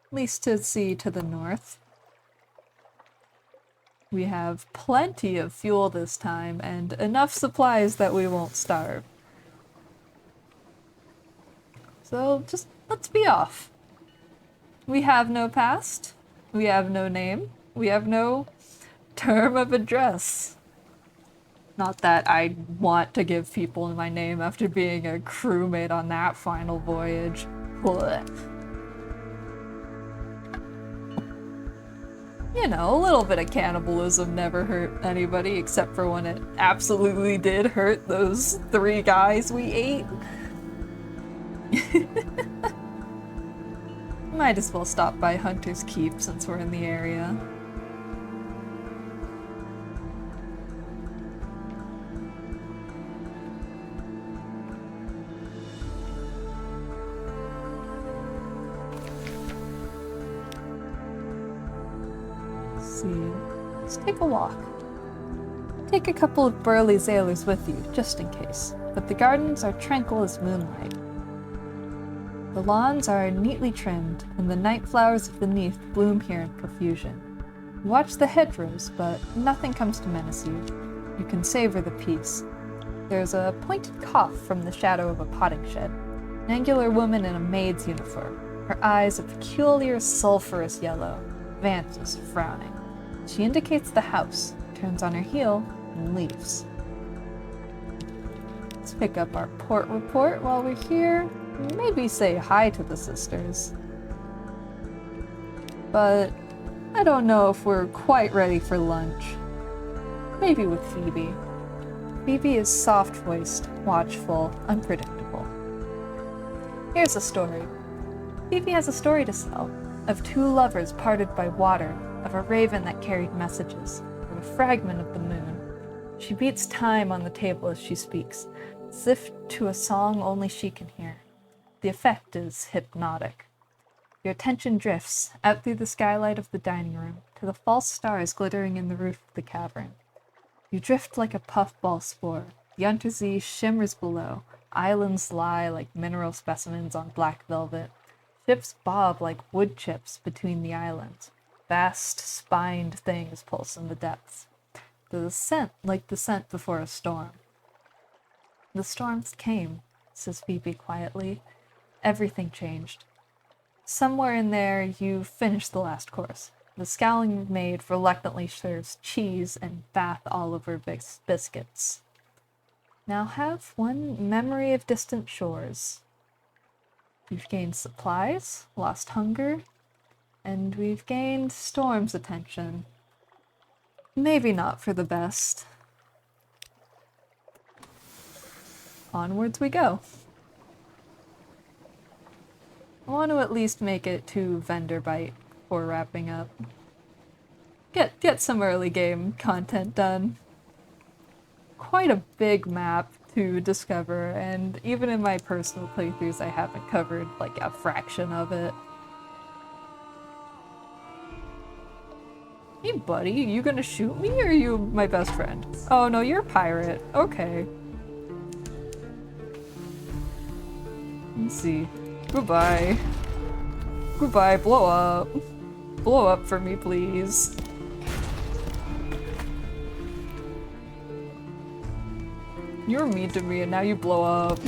at least to see to the north. We have plenty of fuel this time and enough supplies that we won't starve. So just let's be off. We have no past, we have no name, we have no term of address. Not that I want to give people my name after being a crewmate on that final voyage. Blech. You know, a little bit of cannibalism never hurt anybody, except for when it absolutely did hurt those 3 guys we ate. Might as well stop by Hunter's Keep since we're in the area. Let's see. Let's take a walk. Take a couple of burly sailors with you, just in case. But the gardens are tranquil as moonlight. The lawns are neatly trimmed, and the night flowers of the Neath bloom here in profusion. You watch the hedgerows, but nothing comes to menace you. You can savor the peace. There's a pointed cough from the shadow of a potting shed. An angular woman in a maid's uniform, her eyes a peculiar sulphurous yellow. Vance is frowning. She indicates the house, turns on her heel, and leaves. Let's pick up our port report while we're here. Maybe say hi to the sisters. But I don't know if we're quite ready for lunch. Maybe with Phoebe. Phoebe is soft-voiced, watchful, unpredictable. Here's a story. Phoebe has a story to tell, of 2 lovers parted by water, of a raven that carried messages, of a fragment of the moon. She beats time on the table as she speaks, as if to a song only she can hear. The effect is hypnotic. Your attention drifts out through the skylight of the dining room to the false stars glittering in the roof of the cavern. You drift like a puffball spore. The Untersee shimmers below. Islands lie like mineral specimens on black velvet. Ships bob like wood chips between the islands. Vast, spined things pulse in the depths. The scent like the scent before a storm. The storms came, says Phoebe quietly. Everything changed. Somewhere in there, you finish the last course. The scowling maid reluctantly serves cheese and Bath Oliver biscuits. Now have one memory of distant shores. We've gained supplies, lost hunger, and we've gained Storm's attention. Maybe not for the best. Onwards we go. I want to at least make it to Vendor Bite before wrapping up. Get some early game content done. Quite a big map to discover, and even in my personal playthroughs I haven't covered like a fraction of it. Hey buddy, you gonna shoot me or are you my best friend? Oh no, you're a pirate. Okay. Let's see. Goodbye. Goodbye, blow up. Blow up for me, please. You were mean to me and now you blow up.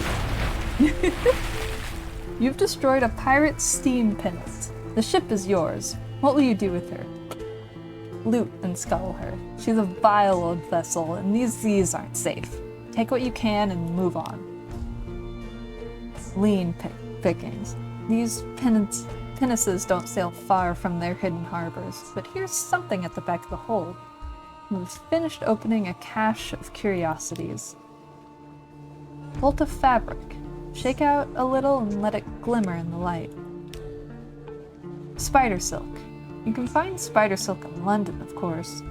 You've destroyed a pirate steam pinnace. The ship is yours. What will you do with her? Loot and scuttle her. She's a vile old vessel, and these seas aren't safe. Take what you can and move on. Lean pickings. These pinnaces don't sail far from their hidden harbors, but here's something at the back of the hold. We've finished opening a cache of curiosities. Bolt of fabric. Shake out a little and let it glimmer in the light. Spider silk. You can find spider silk in London, of course.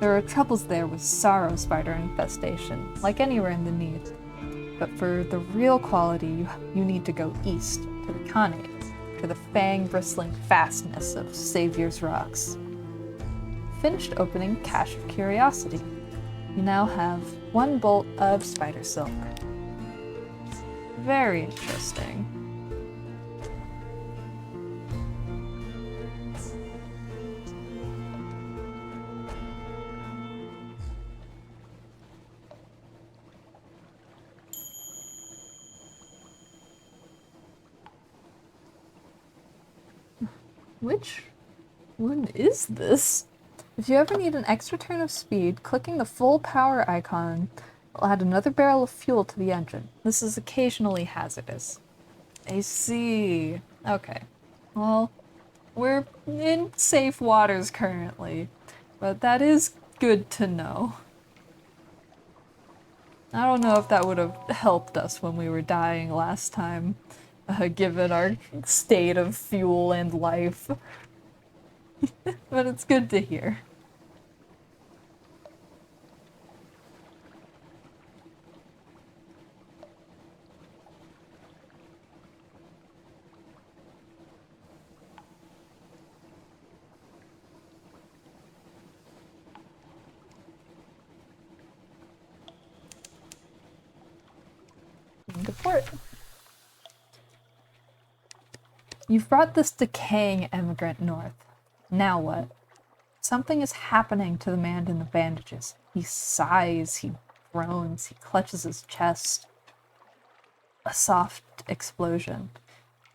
There are troubles there with sorrow spider infestation, like anywhere in the Neath. But for the real quality, you need to go east, to the Khanate, to the fang-bristling fastness of Savior's Rocks. Finished opening cache of curiosity. You now have 1 bolt of spider silk. Very interesting. Which one is this? If you ever need an extra turn of speed, clicking the full power icon will add another barrel of fuel to the engine. This is occasionally hazardous. I see. Okay. Well, we're in safe waters currently, but that is good to know. I don't know if that would have helped us when we were dying last time, given our state of fuel and life. But it's good to hear. Into port. You've brought this decaying emigrant north. Now what? Something is happening to the man in the bandages. He sighs, he groans, he clutches his chest. A soft explosion.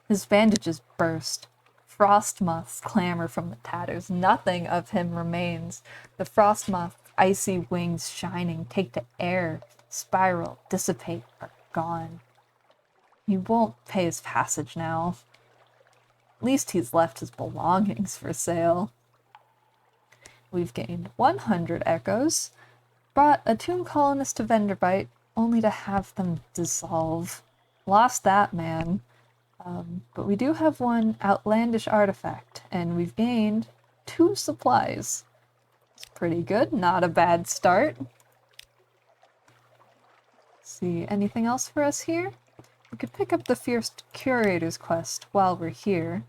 His bandages burst. Frost moths clamber from the tatters. Nothing of him remains. The frost moth's icy wings shining take to air, spiral, dissipate, are gone. He won't pay his passage now. At least he's left his belongings for sale. We've gained 100 echoes, brought a tomb colonist to Venderbite, only to have them dissolve. Lost that man. But we do have 1 outlandish artifact, and we've gained 2 supplies. It's pretty good, not a bad start. See, anything else for us here? We could pick up the Fierce Curator's quest while we're here.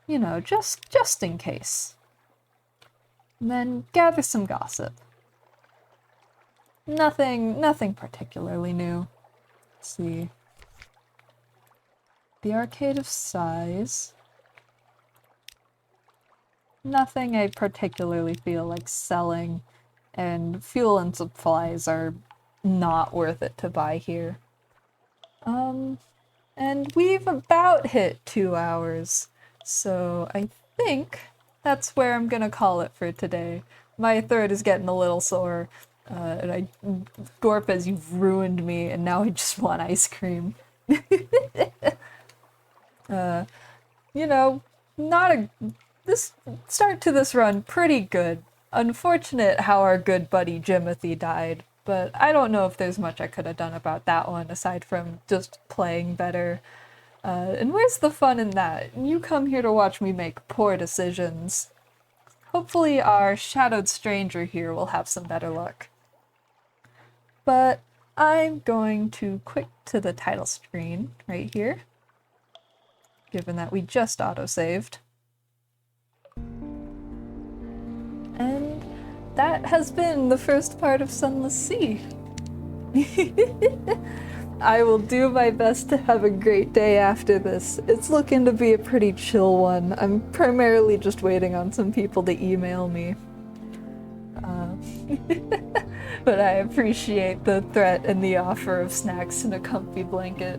You know, just in case. And then gather some gossip. Nothing particularly new. Let's see. The Arcade of Sighs. Nothing I particularly feel like selling, and fuel and supplies are not worth it to buy here. And we've about hit 2 hours, so I think that's where I'm gonna call it for today. My throat is getting a little sore, and Gorpez, you've ruined me, and now I just want ice cream. You know, this start to this run pretty good. Unfortunate how our good buddy Jimothy died, but I don't know if there's much I could have done about that one aside from just playing better. And where's the fun in that? You come here to watch me make poor decisions. Hopefully our shadowed stranger here will have some better luck. But I'm going to quit to the title screen right here, given that we just autosaved. And that has been the first part of Sunless Sea. I will do my best to have a great day after this. It's looking to be a pretty chill one. I'm primarily just waiting on some people to email me. But I appreciate the threat and the offer of snacks and a comfy blanket.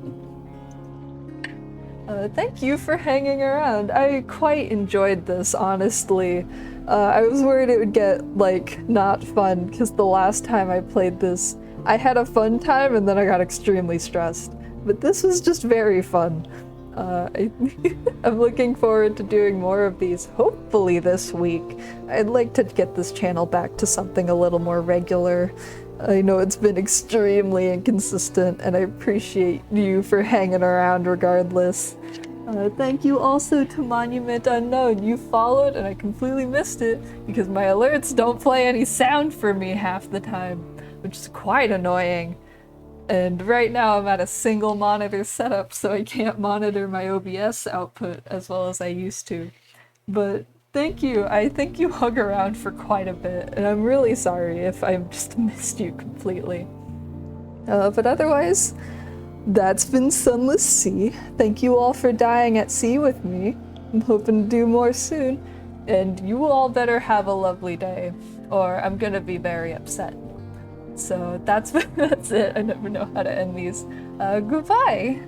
Thank you for hanging around. I quite enjoyed this, honestly. I was worried it would get, like, not fun, because the last time I played this, I had a fun time and then I got extremely stressed. But this was just very fun. I'm looking forward to doing more of these, hopefully this week. I'd like to get this channel back to something a little more regular. I know it's been extremely inconsistent, and I appreciate you for hanging around regardless. Thank you also to Monument Unknown. You followed, and I completely missed it because my alerts don't play any sound for me half the time, which is quite annoying. And right now I'm at a single monitor setup, so I can't monitor my OBS output as well as I used to. But thank you. I think you hung around for quite a bit, and I'm really sorry if I've just missed you completely. But otherwise, that's been Sunless Sea. Thank you all for dying at sea with me. I'm hoping to do more soon. And you all better have a lovely day, or I'm gonna be very upset. So that's it. I never know how to end these. Goodbye!